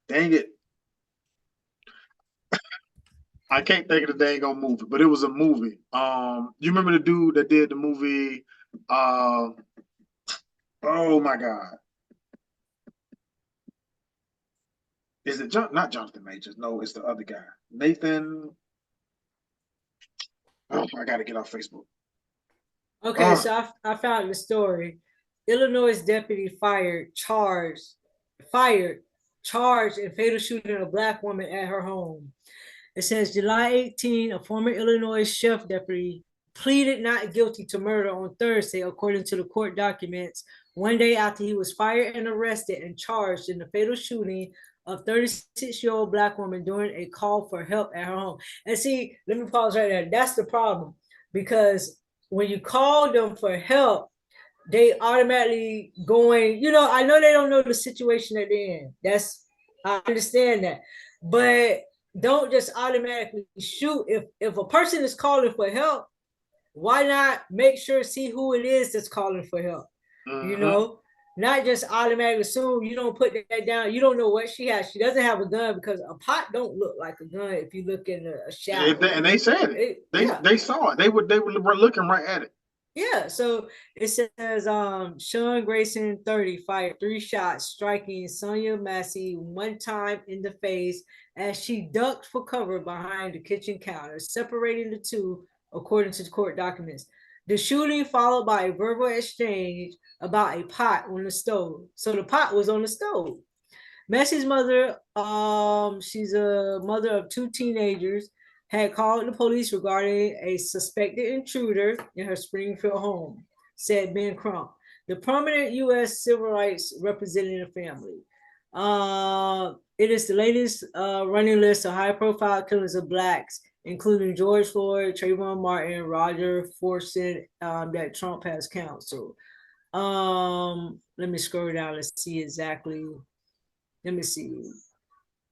[SPEAKER 1] Dang it, I can't think of the dang on movie, but it was a movie. You remember the dude that did the movie? Uh, oh my God, is it not Jonathan Majors? No, it's the other guy, Nathan. Oh, I got to get off Facebook.
[SPEAKER 2] Okay,
[SPEAKER 1] Oh,
[SPEAKER 2] so I found the story. Illinois deputy fired, charged in fatal shooting a black woman at her home. It says July 18, a former Illinois sheriff deputy pleaded not guilty to murder on Thursday, according to the court documents, one day after he was fired and arrested and charged in the fatal shooting of 36-year-old black woman during a call for help at her home. And see, let me pause right there. That's the problem because when you call them for help, they automatically going, I know they don't know the situation that they're in. I understand that. But don't just automatically shoot. If a person is calling for help, why not make sure see who it is that's calling for help? You
[SPEAKER 1] mm-hmm.
[SPEAKER 2] know, not just automatically assume you don't put that down. You don't know what she has. She doesn't have a gun because a pot don't look like a gun if you look in a shadow.
[SPEAKER 1] And they said it.
[SPEAKER 2] Yeah.
[SPEAKER 1] They saw it. They were looking right at it.
[SPEAKER 2] Yeah, so it says Sean Grayson 30 fired 3 shots, striking Sonia Massey one time in the face as she ducked for cover behind the kitchen counter, separating the two, according to the court documents. The shooting followed by a verbal exchange about a pot on the stove. So the pot was on the stove. Messi's mother, she's a mother of two teenagers, had called the police regarding a suspected intruder in her Springfield home, said Ben Crump, the prominent U.S. civil rights representing the family. It is the latest running list of high-profile killings of blacks, including George Floyd, Trayvon Martin, Roger Forson, that Trump has counseled. Let me scroll down. Let's see exactly. Let me see.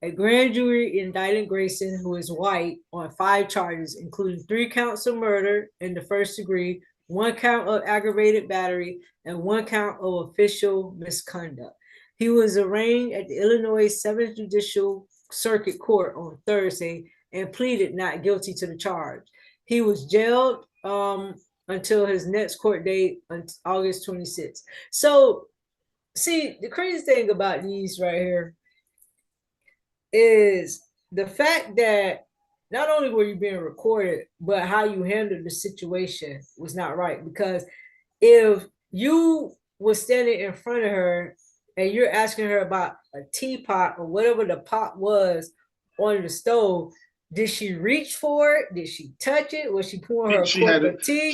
[SPEAKER 2] A grand jury indicted Grayson, who is white, on 5 charges, including 3 counts of murder in the first degree, 1 count of aggravated battery, and 1 count of official misconduct. He was arraigned at the Illinois 7th Judicial Circuit Court on Thursday and pleaded not guilty to the charge. He was jailed until his next court date on August 26th. So, see, the crazy thing about these right here is the fact that not only were you being recorded, but how you handled the situation was not right. Because if you were standing in front of her and you're asking her about a teapot or whatever the pot was on the stove, did she reach for it? Did she touch it? Was she pouring her a
[SPEAKER 1] She
[SPEAKER 2] cup
[SPEAKER 1] had
[SPEAKER 2] of
[SPEAKER 1] it.
[SPEAKER 2] tea?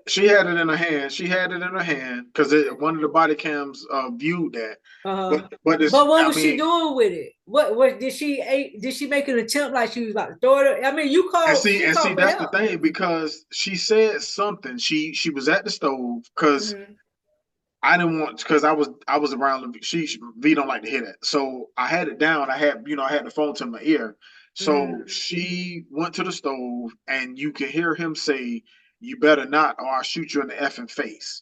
[SPEAKER 1] She had it in her hand. She had it in her hand because one of the body cams viewed that.
[SPEAKER 2] Uh-huh.
[SPEAKER 1] But it's.
[SPEAKER 2] But what
[SPEAKER 1] I
[SPEAKER 2] was she
[SPEAKER 1] mean,
[SPEAKER 2] doing with it? What did she make an attempt like she was about to throw it? I mean, she
[SPEAKER 1] and see
[SPEAKER 2] called for
[SPEAKER 1] that's the
[SPEAKER 2] help.
[SPEAKER 1] thing because she said something. She was at the stove because
[SPEAKER 2] Mm-hmm.
[SPEAKER 1] I didn't want because I was around. She V don't like to hear that, so I had it down. I had the phone to my ear. So
[SPEAKER 2] Mm-hmm.
[SPEAKER 1] she went to the stove, and you can hear him say, "You better not, or I'll shoot you in the effing face."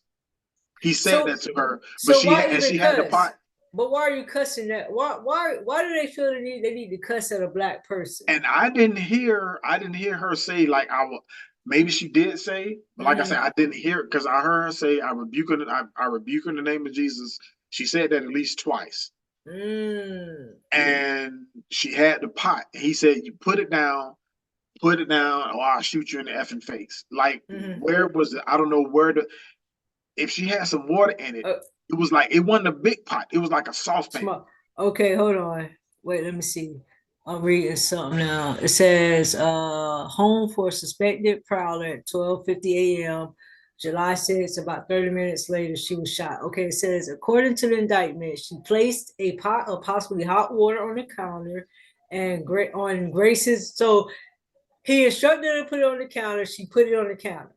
[SPEAKER 1] He said
[SPEAKER 2] So
[SPEAKER 1] that to her, but
[SPEAKER 2] so why even
[SPEAKER 1] she had the
[SPEAKER 2] cuss?
[SPEAKER 1] pot,
[SPEAKER 2] But why are you cussing that? Why do they feel they need to cuss at a black person?
[SPEAKER 1] and I didn't hear her say like I will. Maybe she did say, but like I said,
[SPEAKER 2] Mm-hmm.
[SPEAKER 1] I didn't hear it because I heard her say, "I rebuke her. I rebuke her in the name of Jesus." She said that at least twice.
[SPEAKER 2] Mm.
[SPEAKER 1] And she had the pot. He said, "You put it down, or I'll shoot you in the effing face." Like,
[SPEAKER 2] Mm-hmm.
[SPEAKER 1] where was it? I don't know where the. If she had some water in it,
[SPEAKER 2] Uh,
[SPEAKER 1] it was like it wasn't a big pot. It was like a saucepan.
[SPEAKER 2] small. Okay, hold on. Wait, let me see. I'm reading something now. It says home for suspected prowler at 12:50 a.m. July 6th, about 30 minutes later, she was shot. Okay, it says according to the indictment, she placed a pot of possibly hot water on the counter and on Grace's. So he instructed her to put it on the counter. She put it on the counter.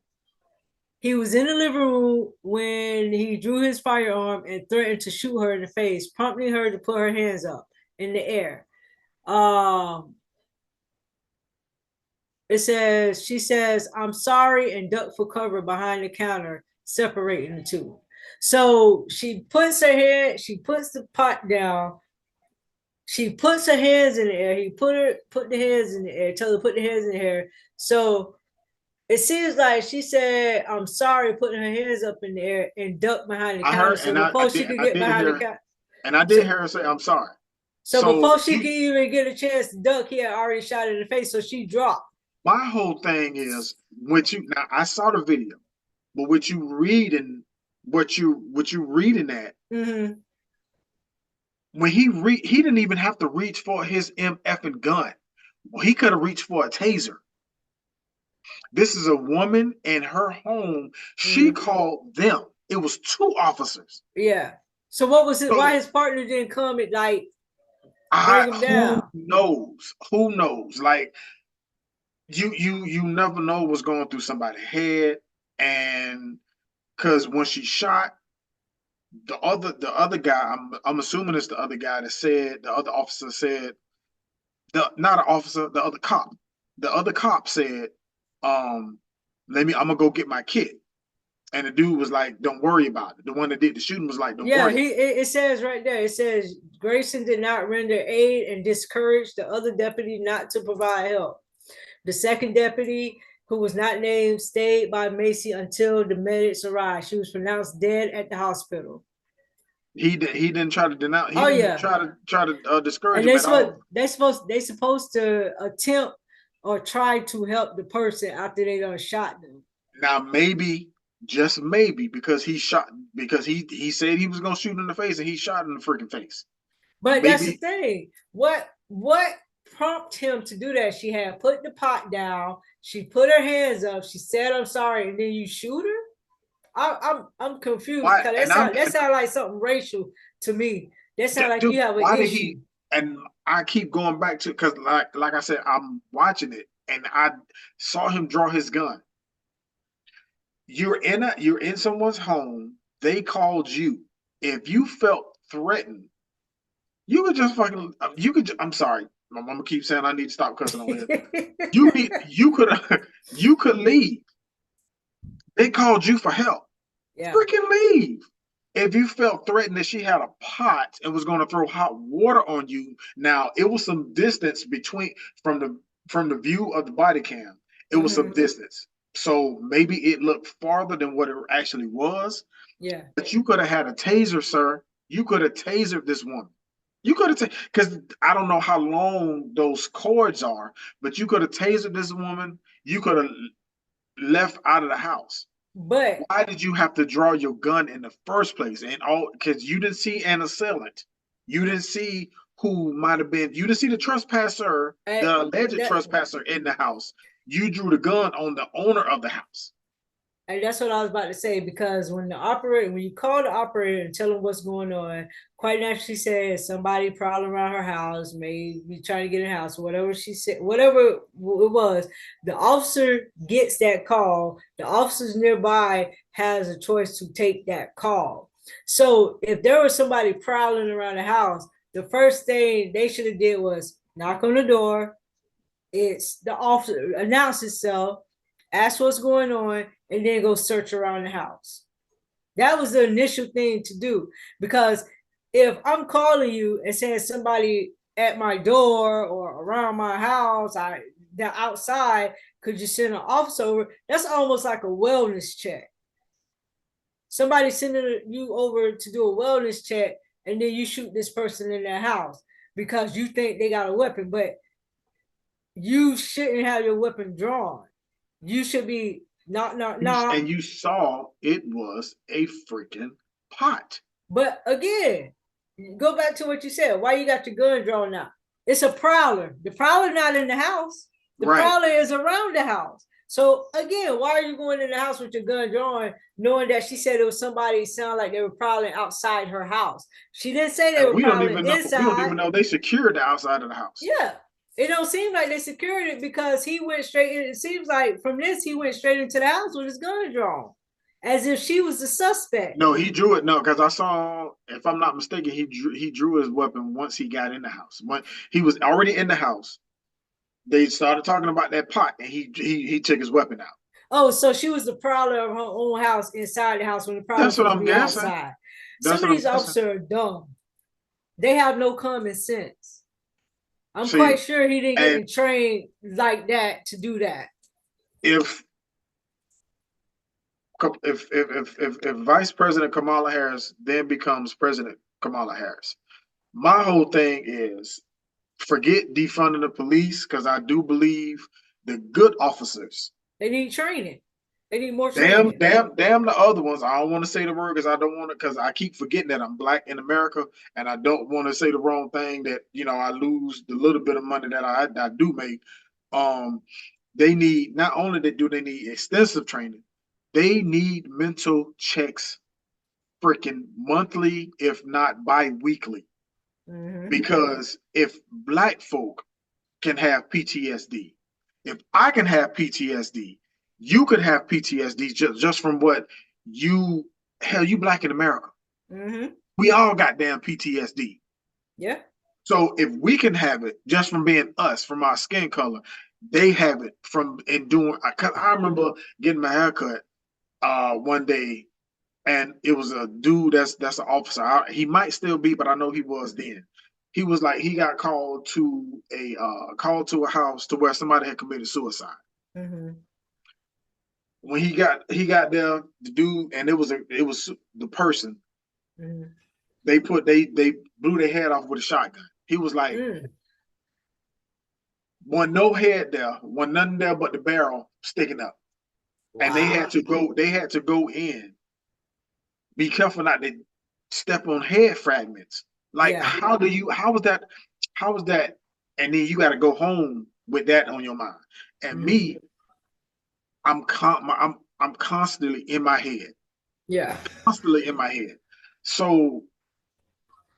[SPEAKER 2] He was in the living room when he drew his firearm and threatened to shoot her in the face, prompting her to put her hands up in the air. Um, she says, "I'm sorry," and ducked for cover behind the counter, separating the two. So she puts the pot down. She puts her hands in the air. He put the hands in the air, tell her to put the hands in the air. So it seems like she said, "I'm sorry," putting her hands up in the air and ducked behind the
[SPEAKER 1] I
[SPEAKER 2] counter.
[SPEAKER 1] heard,
[SPEAKER 2] So before she could
[SPEAKER 1] I
[SPEAKER 2] get
[SPEAKER 1] did
[SPEAKER 2] behind the
[SPEAKER 1] hear,
[SPEAKER 2] counter,
[SPEAKER 1] and I did
[SPEAKER 2] so
[SPEAKER 1] hear her say, "I'm sorry."
[SPEAKER 2] so
[SPEAKER 1] So
[SPEAKER 2] before she could even get a chance to duck, he had already shot her in the face. So she dropped.
[SPEAKER 1] my whole thing is what you now. I saw the video, but what you reading that
[SPEAKER 2] Mm-hmm.
[SPEAKER 1] when he didn't even have to reach for his MFing gun. Well, he could have reached for a taser. This is a woman in her home. She
[SPEAKER 2] Mm-hmm.
[SPEAKER 1] called them. It was 2 officers.
[SPEAKER 2] Yeah. So what was it? Why
[SPEAKER 1] So
[SPEAKER 2] his partner didn't come and like bring him
[SPEAKER 1] who
[SPEAKER 2] down?
[SPEAKER 1] knows? Who knows? Like you never know what's going through somebody's head. And because when she shot the other guy, I'm assuming it's the other guy that said the other officer said the not an officer, the other cop. The other cop said, I'm gonna go get my kid. And the dude was like, "Don't worry about it." The one that did the shooting was like, "Don't
[SPEAKER 2] Yeah,
[SPEAKER 1] worry about
[SPEAKER 2] it says right there. It says Grayson did not render aid and discouraged the other deputy not to provide help. The second deputy, who was not named, stayed by Macy until the medics arrived. She was pronounced dead at the hospital.
[SPEAKER 1] it." He didn't try to denounce. He
[SPEAKER 2] Oh
[SPEAKER 1] didn't
[SPEAKER 2] yeah,
[SPEAKER 1] try to discourage
[SPEAKER 2] and
[SPEAKER 1] him at all.
[SPEAKER 2] they supposed to attempt or try to help the person after they done shot them.
[SPEAKER 1] Now maybe, just maybe, because he said he was gonna shoot in the face and he shot in the freaking face.
[SPEAKER 2] But that's the
[SPEAKER 1] maybe
[SPEAKER 2] thing. What prompted him to do that? She had put the pot down. She put her hands up. She said, "I'm sorry," and then you shoot her. I'm confused
[SPEAKER 1] why,
[SPEAKER 2] because
[SPEAKER 1] and I'm,
[SPEAKER 2] that sound like something racial to me. That sound like
[SPEAKER 1] dude,
[SPEAKER 2] you have an
[SPEAKER 1] why did
[SPEAKER 2] issue.
[SPEAKER 1] he? And I keep going back to because like I said, I'm watching it and I saw him draw his gun. You're in someone's home. They called you. If you felt threatened, you could just fucking you could. I'm sorry, my mama keeps saying I need to stop cussing on here. You could you could leave. They called you for help.
[SPEAKER 2] Yeah.
[SPEAKER 1] Freaking leave. If you felt threatened that she had a pot and was going to throw hot water on you, now it was some distance between from the from the view of the body cam. It was some
[SPEAKER 2] Mm-hmm.
[SPEAKER 1] distance, so maybe it looked farther than what it actually was.
[SPEAKER 2] Yeah.
[SPEAKER 1] But you could have had a taser, sir. You could have tasered this woman. You could have, because I don't know how long those cords are, but you could have tasered this woman. You could have left out of the house.
[SPEAKER 2] But
[SPEAKER 1] Why did you have to draw your gun in the first place? And all because you didn't see an assailant, you didn't see who might have been, you didn't see the trespasser, the alleged
[SPEAKER 2] that
[SPEAKER 1] trespasser in the house. You drew the gun on the owner of the house.
[SPEAKER 2] And that's what I was about to say, because when you call the operator and tell them what's going on, quite naturally says somebody prowling around her house, maybe trying to get in the house, whatever she said, whatever it was, the officer gets that call. The officers nearby has a choice to take that call. So if there was somebody prowling around the house, the first thing they should have did was knock on the door. It's the officer announce itself, ask what's going on, and then go search around the house. That was the initial thing to do. Because if I'm calling you and saying somebody at my door or around my house, they're outside, could you send an officer over? That's almost like a wellness check. Somebody sending you over to do a wellness check, and then you shoot this person in their house because you think they got a weapon, but you shouldn't have your weapon drawn. You should be not.
[SPEAKER 1] And you saw it was a freaking pot.
[SPEAKER 2] But again, go back to what you said. Why you got your gun drawn now? It's a prowler. The prowler not in the house. The
[SPEAKER 1] Right.
[SPEAKER 2] prowler is around the house. So again, why are you going in the house with your gun drawn, knowing that she said it was somebody sound like they were prowling outside her house? She didn't say they were prowling inside.
[SPEAKER 1] We don't even know they secured the outside of the house.
[SPEAKER 2] Yeah. It don't seem like they secured it because he went straight in. It seems like from this, he went straight into the house with his gun drawn, as if she was the suspect.
[SPEAKER 1] No, he drew it. No, because I saw, if I'm not mistaken, he drew his weapon once he got in the house. When he was already in the house, they started talking about that pot, and he took his weapon out.
[SPEAKER 2] Oh, so she was the prowler of her own house inside the house when the prowler was outside. Some of these officers are dumb. They have no common sense. I'm quite sure he didn't get trained like that to do that.
[SPEAKER 1] If Vice President Kamala Harris then becomes President Kamala Harris, my whole thing is forget defunding the police, because I do believe the good officers,
[SPEAKER 2] they need training. They need more training.
[SPEAKER 1] Damn the other ones. I don't want to say the word because I don't want to, because I keep forgetting that I'm black in America and I don't want to say the wrong thing that, I lose the little bit of money that I do make. They need, not only do they need extensive training, they need mental checks freaking monthly, if not bi-weekly. Mm-hmm. Because if black folk can have PTSD, if I can have PTSD, you could have PTSD just from what you black in America. Mm-hmm. We all got damn PTSD.
[SPEAKER 2] Yeah.
[SPEAKER 1] So if we can have it just from being us, from our skin color, they have it from doing. I remember getting my haircut one day, and it was a dude that's an officer. He might still be, but I know he was then. He was like, he got called to a house to where somebody had committed suicide. Mm-hmm. When he got there, the dude, and it was the person. Mm-hmm. They blew their head off with a shotgun. He was like, wasn't no head there, wasn't nothing there but the barrel sticking up. Wow. And they had to go in. Be careful not to step on head fragments. Like,
[SPEAKER 2] Yeah.
[SPEAKER 1] how was that? And then you got to go home with that on your mind. And me, I'm constantly in my head,
[SPEAKER 2] Yeah.
[SPEAKER 1] constantly in my head. So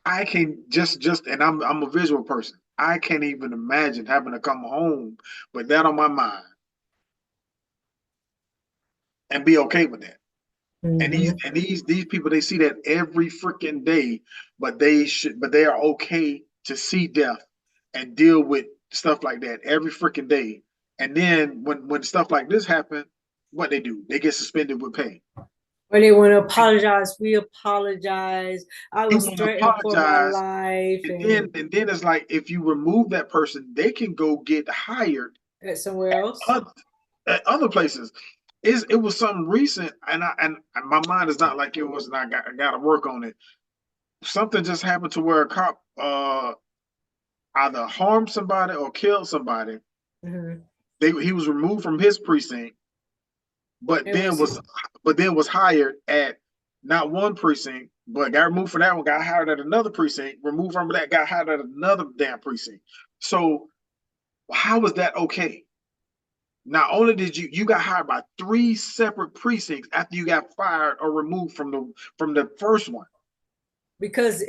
[SPEAKER 1] I can just, and I'm a visual person. I can't even imagine having to come home with that on my mind and be okay with that. And
[SPEAKER 2] Mm-hmm.
[SPEAKER 1] these people, they see that every freaking day, but they are okay to see death and deal with stuff like that every freaking day. And then when stuff like this happen, what they do? They get suspended with pay.
[SPEAKER 2] Or they want to apologize. We apologize. I
[SPEAKER 1] They
[SPEAKER 2] was
[SPEAKER 1] want to
[SPEAKER 2] threatened for my
[SPEAKER 1] apologize,
[SPEAKER 2] life, and
[SPEAKER 1] and then it's like if you remove that person, they can go get hired
[SPEAKER 2] at somewhere else.
[SPEAKER 1] at, at other places. It was something recent, and my mind is not like it was, and I got to work on it. Something just happened to where a cop either harmed somebody or killed somebody.
[SPEAKER 2] Mm-hmm.
[SPEAKER 1] He was removed from his precinct, but
[SPEAKER 2] And
[SPEAKER 1] then
[SPEAKER 2] was
[SPEAKER 1] was hired at not one precinct, but got removed from that one, got hired at another precinct, removed from that, got hired at another damn precinct. So how was that okay? Not only did you got hired by three separate precincts after you got fired or removed from the first one.
[SPEAKER 2] because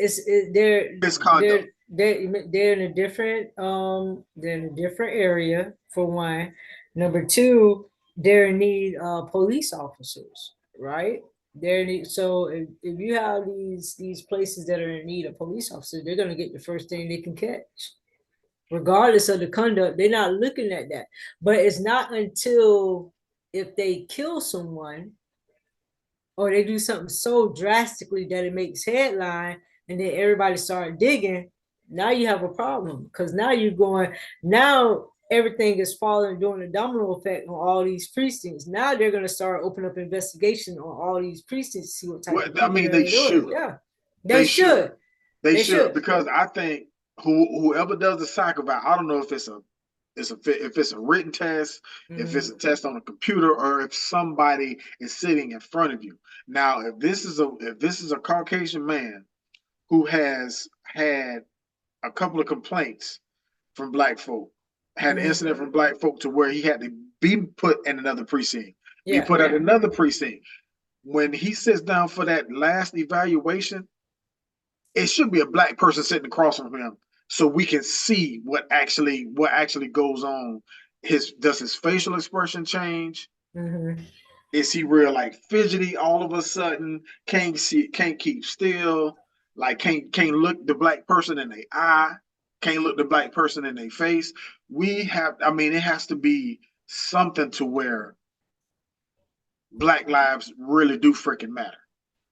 [SPEAKER 1] Misconduct.
[SPEAKER 2] they're in a different they're in a different area for one. Number two, they're in need of police officers, right? They're in need, so if you have these places that are in need of police officers, they're gonna get the first thing they can catch. Regardless of the conduct, they're not looking at that. But it's not until if they kill someone or they do something so drastically that it makes headline and then everybody start digging, now you have a problem because now you're going, now everything is falling doing a domino effect on all these precincts. Now they're going to start opening up investigation on all these precincts to see what type
[SPEAKER 1] Well,
[SPEAKER 2] of
[SPEAKER 1] I
[SPEAKER 2] people
[SPEAKER 1] mean,
[SPEAKER 2] they're
[SPEAKER 1] they
[SPEAKER 2] doing.
[SPEAKER 1] should.
[SPEAKER 2] Yeah, they
[SPEAKER 1] They should.
[SPEAKER 2] should.
[SPEAKER 1] They
[SPEAKER 2] They
[SPEAKER 1] should,
[SPEAKER 2] should.
[SPEAKER 1] because I think whoever does the psychoval, I don't know if if it's a written test, if it's a test on a computer, or if somebody is sitting in front of you. Now, if this is a Caucasian man who has had a couple of complaints from black folk, had an incident from black folk to where he had to be put in another precinct, be
[SPEAKER 2] Yeah.
[SPEAKER 1] put at another precinct. When he sits down for that last evaluation, it should be a black person sitting across from him so we can see what actually goes on. Does his facial expression change?
[SPEAKER 2] Mm-hmm.
[SPEAKER 1] Is he real like fidgety all of a sudden? Can't keep still, like can't look the black person in the eye, can't look the black person in their face. I mean, it has to be something to where black lives really do freaking matter.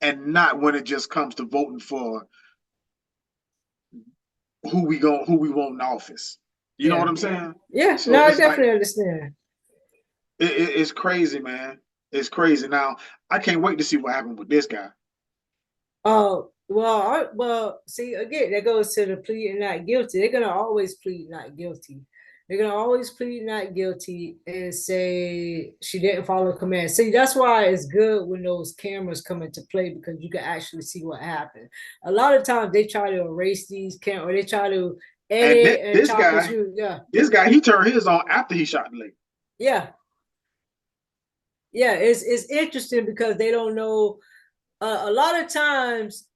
[SPEAKER 1] And not when it just comes to voting for who we want in office. You know
[SPEAKER 2] Yeah.
[SPEAKER 1] what I'm saying?
[SPEAKER 2] Yeah.
[SPEAKER 1] So
[SPEAKER 2] No, I
[SPEAKER 1] it's like
[SPEAKER 2] definitely understand.
[SPEAKER 1] it's crazy, man. It's crazy. Now I can't wait to see what happened with this guy.
[SPEAKER 2] Oh, well, see, again, that goes to the plead not guilty. They're gonna always plead not guilty. They're gonna always plead not guilty and say she didn't follow command. See, that's why it's good when those cameras come into play because you can actually see what happened. A lot of times they try to erase these cameras, or they try to
[SPEAKER 1] And
[SPEAKER 2] edit and chop and shoot. Yeah,
[SPEAKER 1] he turned his on after he shot the lady.
[SPEAKER 2] yeah, yeah. It's interesting because they don't know. A lot of times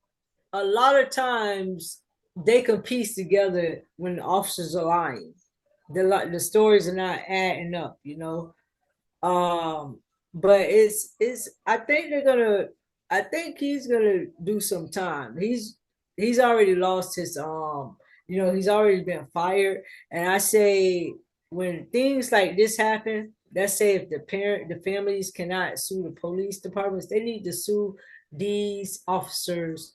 [SPEAKER 2] they can piece together when the officers are lying. The stories are not adding up, you know. But it's I think he's gonna do some time. He's already lost his he's already been fired. And I say when things like this happen, let's say if the families cannot sue the police departments, they need to sue these officers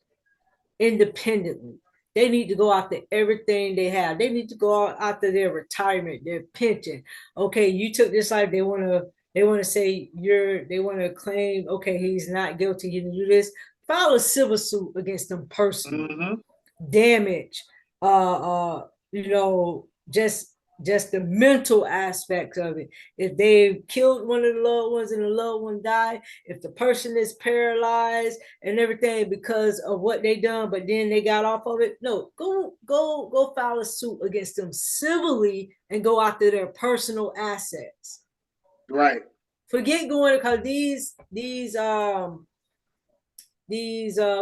[SPEAKER 2] independently. They need to go after everything they have. They need to go out after their retirement, their pension. Okay, you took this life. They want to say they want to claim, okay, he's not guilty. He didn't do this. File a civil suit against them personally.
[SPEAKER 1] Mm-hmm.
[SPEAKER 2] Damage, just just the mental aspects of it. If they killed one of the loved ones and the loved one died, if the person is paralyzed and everything because of what they done, but then they got off of it, no, go file a suit against them civilly and go after their personal assets.
[SPEAKER 1] Right.
[SPEAKER 2] Forget going, because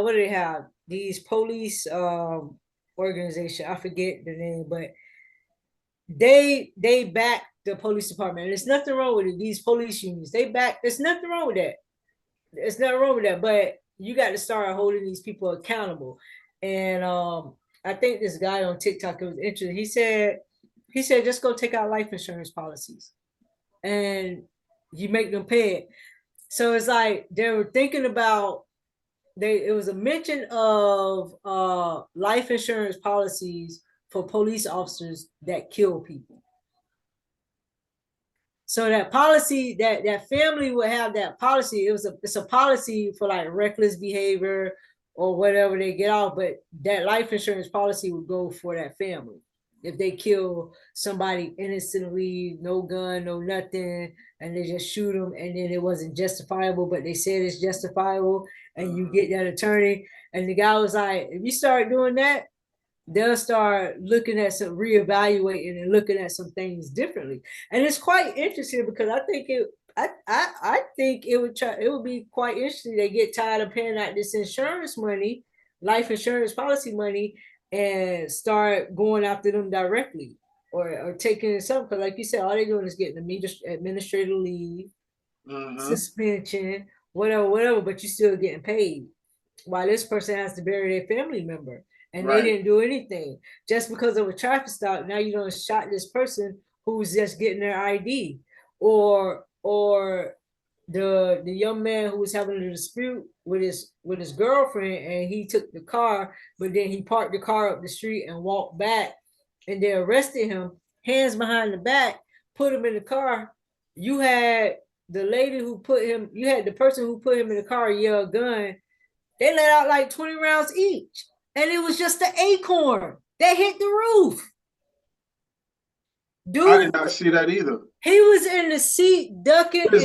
[SPEAKER 2] what do they have? These police organization, I forget the name, but they back the police department. And there's nothing wrong with it. These police unions, they back. There's nothing wrong with that. There's nothing wrong with that. But you got to start holding these people accountable. And I think this guy on TikTok, it was interesting. He said just go take out life insurance policies, and you make them pay it. So it's like they were thinking about it was a mention of life insurance policies for police officers that kill people. So that policy, that family would have that policy. It's a policy for like reckless behavior or whatever they get off, but that life insurance policy would go for that family. If they kill somebody innocently, no gun, no nothing, and they just shoot them, and then it wasn't justifiable, but they said it's justifiable, and you get that attorney, and the guy was like, if you start doing that, they'll start looking at some reevaluating and looking at some things differently. And it's quite interesting because I think it would be quite interesting. They get tired of paying out this insurance money, life insurance policy money, and start going after them directly, or taking something. Because like you said, all they're doing is getting administrative leave, suspension, whatever, but you're still getting paid. While this person has to bury their family member, and right, they didn't do anything. Just because of a traffic stop, now you don't shot this person who's just getting their ID. Or the young man who was having a dispute with his girlfriend, and he took the car, but then he parked the car up the street and walked back, and they arrested him, hands behind the back, put him in the car. You had the person who put him in the car yell gun. They let out like 20 rounds each. And it was just the acorn that hit the roof.
[SPEAKER 1] Dude, I did not see that either.
[SPEAKER 2] He was in the seat ducking with his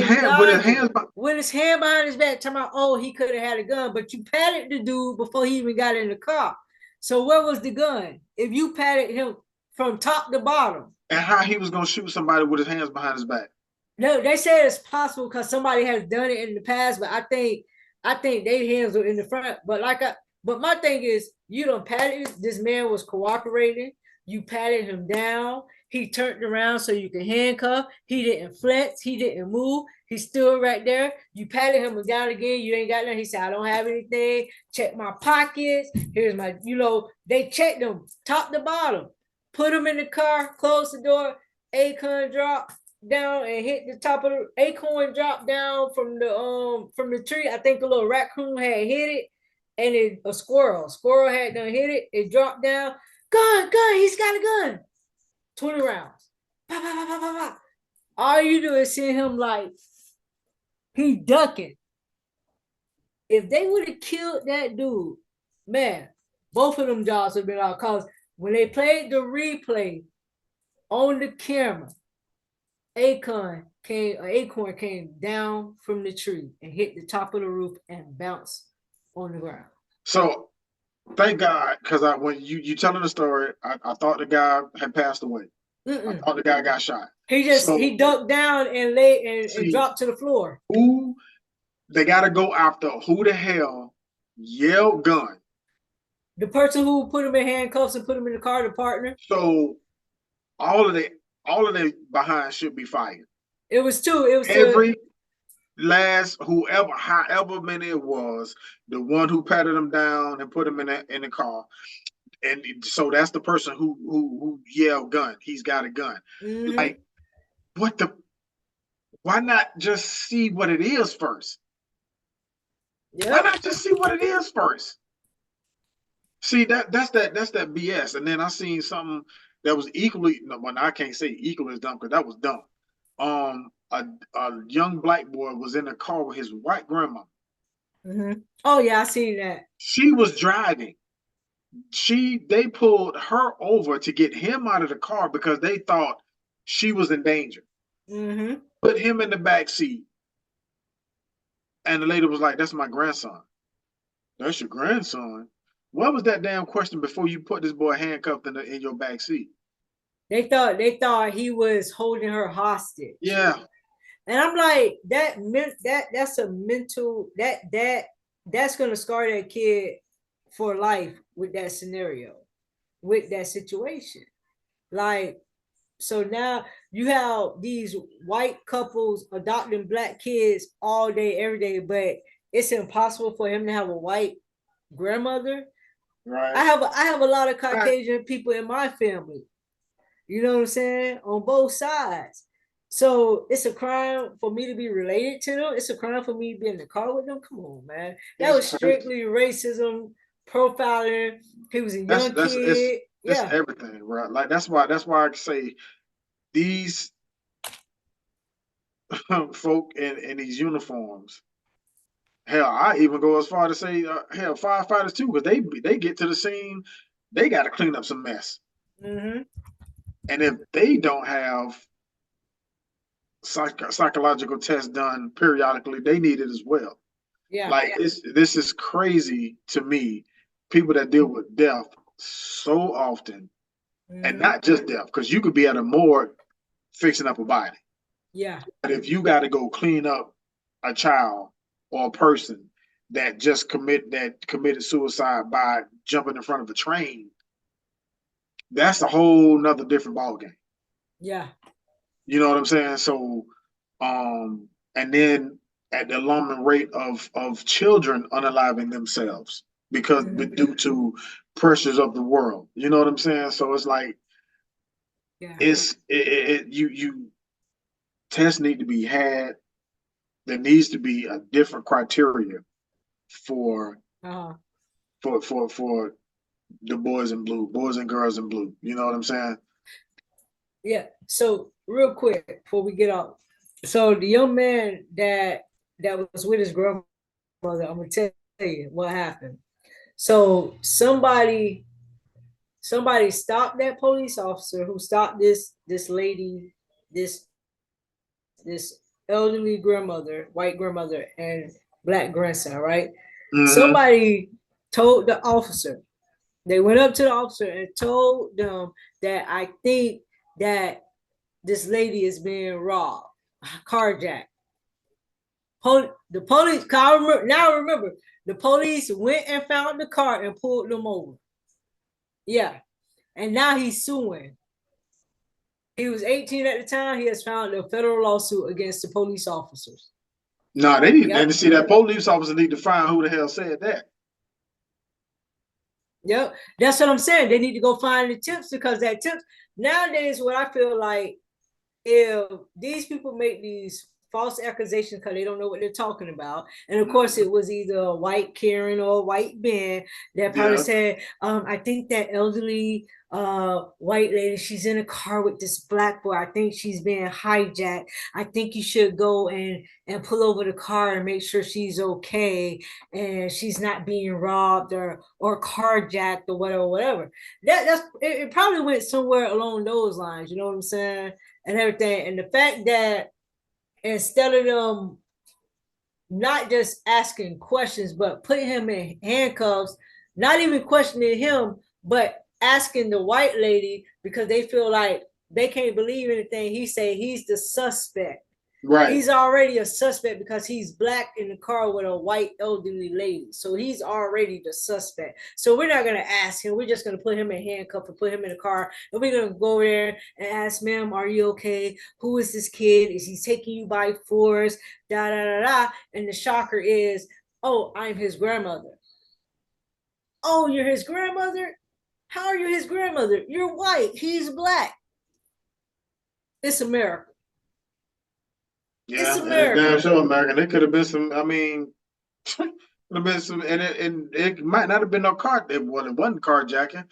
[SPEAKER 2] hand behind his back, talking about, oh, he could have had a gun, but you patted the dude before he even got in the car. So where was the gun? If you patted him from top to bottom.
[SPEAKER 1] And how he was going to shoot somebody with his hands behind his back?
[SPEAKER 2] No, they said it's possible because somebody has done it in the past, but I think their hands were in the front. But my thing is, you don't pat it. This man was cooperating. You patted him down. He turned around so you can handcuff. He didn't flex. He didn't move. He stood right there. You patted him down again. You ain't got nothing. He said, I don't have anything. Check my pockets. Here's my, they checked him top to bottom. Put him in the car, closed the door. Acorn dropped down and hit the top of the acorn, dropped down from the tree. I think a little raccoon had hit it. And a squirrel had done hit it. It dropped down. Gun, he's got a gun. 20 rounds. Bah, bah, bah, bah, bah, bah. All you do is see him like, he ducking. If they would have killed that dude, man, both of them jobs would have been out. Because when they played the replay on the camera, acorn came down from the tree and hit the top of the roof and bounced on the ground.
[SPEAKER 1] So thank God, because when you telling the story, I thought the guy had passed away. I thought the guy got shot.
[SPEAKER 2] He ducked down and lay and dropped to the floor.
[SPEAKER 1] They gotta go after who the hell yelled gun?
[SPEAKER 2] The person who put him in handcuffs and put him in the car, the partner.
[SPEAKER 1] So all of the behind should be fired.
[SPEAKER 2] It was two. It was
[SPEAKER 1] every last however many it was, the one who patted him down and put him in the car, and so that's the person who yelled gun. He's got a gun. Like, why not just see what it is first? Yep. Why not just see what it is first? See, that's that BS. And then I seen something that was equally, well, I can't say equal as dumb because that was dumb. A young black boy was in a car with his white grandma.
[SPEAKER 2] Oh yeah, I seen that.
[SPEAKER 1] She was driving. They pulled her over to get him out of the car because they thought she was in danger.
[SPEAKER 2] Mm-hmm.
[SPEAKER 1] Put him in the back seat, and the lady was like, "That's my grandson." That's your grandson. What was that damn question before you put this boy handcuffed in your back seat?
[SPEAKER 2] They thought he was holding her hostage.
[SPEAKER 1] Yeah.
[SPEAKER 2] And I'm like, that's a mental that's gonna scar that kid for life with that scenario, with that situation. Like, so now you have these white couples adopting black kids all day, every day, but it's impossible for him to have a white grandmother.
[SPEAKER 1] Right.
[SPEAKER 2] I have a lot of
[SPEAKER 1] Right.
[SPEAKER 2] Caucasian people in my family. You know what I'm saying? On both sides. So it's a crime for me to be related to them. It's a crime for me to be in the car with them. Come on, man. That
[SPEAKER 1] It's
[SPEAKER 2] was
[SPEAKER 1] crazy.
[SPEAKER 2] strictly racism, profiling. He was a
[SPEAKER 1] That's
[SPEAKER 2] young
[SPEAKER 1] that's
[SPEAKER 2] kid.
[SPEAKER 1] it's
[SPEAKER 2] Yeah.
[SPEAKER 1] everything, right? Like that's why I say these folk in these uniforms. Hell, I even go as far to say, hell, firefighters too, because they get to the scene, they got to clean up some mess,
[SPEAKER 2] Mm-hmm.
[SPEAKER 1] and if they don't have psychological tests done periodically, they need it as well.
[SPEAKER 2] Yeah.
[SPEAKER 1] Like this is crazy to me. People that deal with death so often, and
[SPEAKER 2] Mm-hmm.
[SPEAKER 1] not just death, because you could be at a morgue fixing up a body.
[SPEAKER 2] Yeah.
[SPEAKER 1] But if you got to go clean up a child or a person that committed suicide by jumping in front of a train, that's a whole nother different ballgame.
[SPEAKER 2] Yeah.
[SPEAKER 1] You know what I'm saying? So, and then at the alarming rate of children unaliving themselves because
[SPEAKER 2] Mm-hmm.
[SPEAKER 1] due to pressures of the world. You know what I'm saying? So it's like
[SPEAKER 2] Yeah.
[SPEAKER 1] you tests need to be had. There needs to be a different criteria for
[SPEAKER 2] Uh-huh.
[SPEAKER 1] for the boys in blue, boys and girls in blue. You know what I'm saying?
[SPEAKER 2] Yeah. So real quick before we get off. So the young man that was with his grandmother, I'm gonna tell you what happened. So somebody stopped that police officer who stopped this lady, this this elderly grandmother, white grandmother, and black grandson, right?
[SPEAKER 1] Mm-hmm.
[SPEAKER 2] Somebody told the officer, they went up to the officer and told them that I think that this lady is being robbed, carjacked. The police, now remember, the police went and found the car and pulled them over. Yeah. And now he's suing. He was 18 at the time. He has filed a federal lawsuit against the police officers.
[SPEAKER 1] No, they need
[SPEAKER 2] Yep.
[SPEAKER 1] to see that police officer need to find who the hell said that.
[SPEAKER 2] Yep. That's what I'm saying. They need to go find the tips because that tips nowadays, what I feel like, if these people make these false accusations because they don't know what they're talking about, and of course it was either a white Karen or a white Ben that probably
[SPEAKER 1] Yeah.
[SPEAKER 2] said, I think that elderly white lady, she's in a car with this black boy, I think she's being hijacked, I think you should go and pull over the car and make sure she's okay and she's not being robbed or carjacked or whatever. That's it probably went somewhere along those lines, you know what I'm saying, and everything. And the fact that instead of them not just asking questions, but putting him in handcuffs, not even questioning him, but asking the white lady because they feel like they can't believe anything he say. He's the suspect.
[SPEAKER 1] Right.
[SPEAKER 2] He's already a suspect because he's black in the car with a white elderly lady. So he's already the suspect. So we're not going to ask him. We're just going to put him in handcuffs and put him in the car. And we're going to go there and ask, ma'am, are you okay? Who is this kid? Is he taking you by force? Da, da, da, da. And the shocker is, oh, I'm his grandmother. Oh, you're his grandmother? How are you his grandmother? You're white. He's black. It's America. It's
[SPEAKER 1] Yeah, and it's damn
[SPEAKER 2] America.
[SPEAKER 1] sure American. It could have been some. I mean, could have been some, and it might not have been no car. It wasn't carjacking.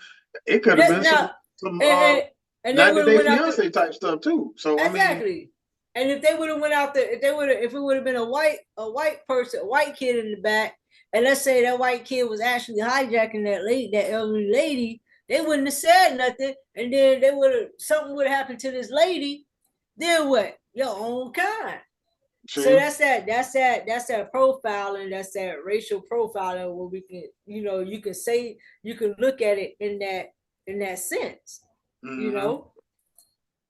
[SPEAKER 1] It could have been
[SPEAKER 2] Now,
[SPEAKER 1] some
[SPEAKER 2] and, and, and they
[SPEAKER 1] 90
[SPEAKER 2] would have
[SPEAKER 1] Day
[SPEAKER 2] went out
[SPEAKER 1] Fiance type stuff too. So I mean,
[SPEAKER 2] exactly. And if they would have went out there, if it would have been a white person, a white kid in the back, and let's say that white kid was actually hijacking that elderly lady, they wouldn't have said nothing, and then they would have something would have happened to this lady, then what? Your own kind. So
[SPEAKER 1] See?
[SPEAKER 2] that's that profiling, that's that racial profiling where we can, you can say, you can look at it in that sense, you
[SPEAKER 1] Hmm.
[SPEAKER 2] know.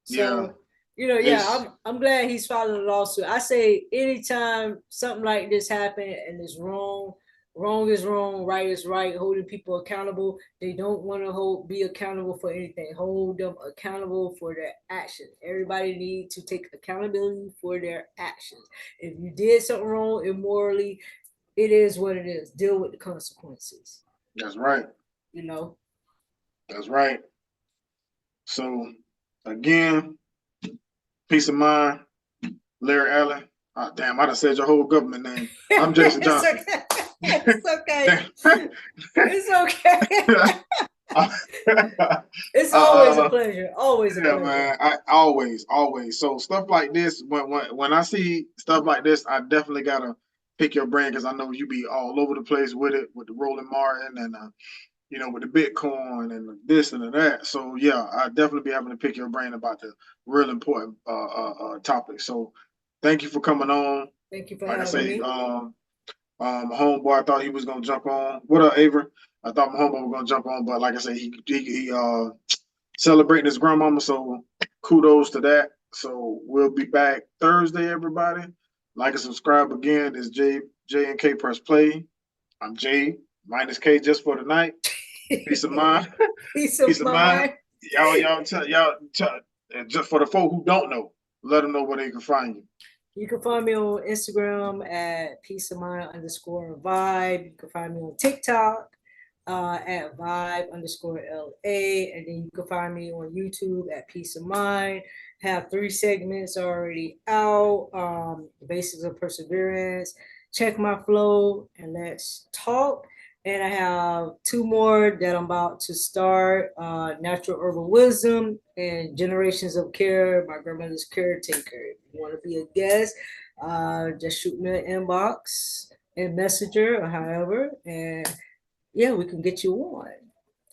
[SPEAKER 1] Yeah.
[SPEAKER 2] So, yeah,
[SPEAKER 1] It's
[SPEAKER 2] I'm glad he's filing a lawsuit. I say anytime something like this happen and it's wrong, wrong is wrong, right is right, holding people accountable. They don't want to be accountable for anything. Hold them accountable for their actions. Everybody needs to take accountability for their actions. If you did something wrong immorally, it is what it is. Deal with the consequences,
[SPEAKER 1] that's right.
[SPEAKER 2] you know.
[SPEAKER 1] That's right. So again, peace of mind, Larry Allen. Damn, I done said your whole government name. I'm Jason
[SPEAKER 2] It's
[SPEAKER 1] Johnson.
[SPEAKER 2] okay. It's okay.
[SPEAKER 1] Damn.
[SPEAKER 2] It's okay. It's always a
[SPEAKER 1] uh,
[SPEAKER 2] pleasure. Always a
[SPEAKER 1] yeah,
[SPEAKER 2] pleasure.
[SPEAKER 1] man. I always. So stuff like this, when I see stuff like this, I definitely gotta pick your brain because I know you be all over the place with it, with the Roland Martin and with the Bitcoin and this and that. So yeah, I definitely be having to pick your brain about the real important topic. So thank you for coming on.
[SPEAKER 2] Thank you for
[SPEAKER 1] Like I
[SPEAKER 2] having
[SPEAKER 1] say,
[SPEAKER 2] me.
[SPEAKER 1] my homeboy, I thought he was gonna jump on. What up, Avery? I thought my homeboy was gonna jump on, but like I said, he celebrating his grandmama. So kudos to that. So we'll be back Thursday, everybody. Like and subscribe again. It's J and K Press Play. I'm J minus K just for tonight. Peace of mind.
[SPEAKER 2] Peace
[SPEAKER 1] Peace
[SPEAKER 2] of
[SPEAKER 1] of mind.
[SPEAKER 2] mind.
[SPEAKER 1] Y'all, just for the folk who don't know, let them know where they can find you.
[SPEAKER 2] You can find me on Instagram at peace of mind underscore vibe. You can find me on TikTok at vibe underscore LA. And then you can find me on YouTube at peace of mind. Have 3 segments already out. The basics of perseverance. Check my flow and let's talk. And I have 2 more that I'm about to start, Natural Herbal Wisdom and Generations of Care, my grandmother's caretaker. If you want to be a guest, just shoot me an inbox and messenger or however, and yeah, we can get you on.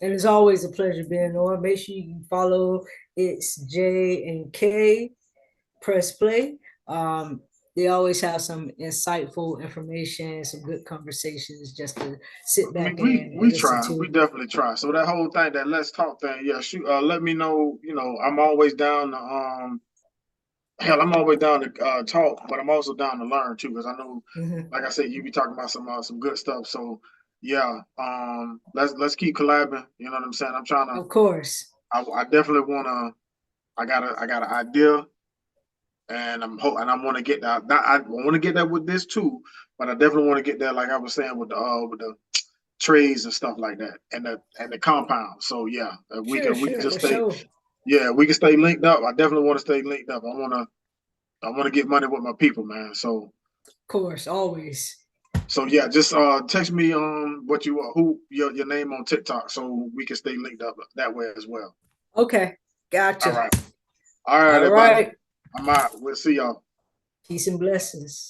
[SPEAKER 2] And it's always a pleasure being on. Make sure you follow It's J and K Press Play. They always have some insightful information, some good conversations just to sit
[SPEAKER 1] I mean,
[SPEAKER 2] back and
[SPEAKER 1] we
[SPEAKER 2] listen
[SPEAKER 1] try, we
[SPEAKER 2] to.
[SPEAKER 1] definitely try. So that whole thing, that let's talk thing, yeah. Shoot, let me know. I'm always down to hell, I'm always down to talk, but I'm also down to learn too, because I know,
[SPEAKER 2] Mhm.
[SPEAKER 1] like I said, you be talking about some good stuff. So yeah, let's keep collabing. You know what I'm saying? I'm trying to.
[SPEAKER 2] Of course.
[SPEAKER 1] I definitely wanna. I got an idea, and I want to get that. I want to get that with this too, but I definitely want to get that, like I was saying, with the trays and stuff like that, and the compound. So yeah,
[SPEAKER 2] Sure,
[SPEAKER 1] we can
[SPEAKER 2] sure,
[SPEAKER 1] just
[SPEAKER 2] for
[SPEAKER 1] stay.
[SPEAKER 2] sure. Of
[SPEAKER 1] Yeah, we can stay linked up. I definitely want to stay linked up. I want to get money with my people, man.
[SPEAKER 2] course, always.
[SPEAKER 1] So yeah, just text me what you who your name on TikTok so we can stay linked up that way as well.
[SPEAKER 2] Okay,
[SPEAKER 1] All
[SPEAKER 2] gotcha.
[SPEAKER 1] right. All right,
[SPEAKER 2] All
[SPEAKER 1] everybody.
[SPEAKER 2] right.
[SPEAKER 1] I'm out. We'll see y'all.
[SPEAKER 2] Peace and blessings.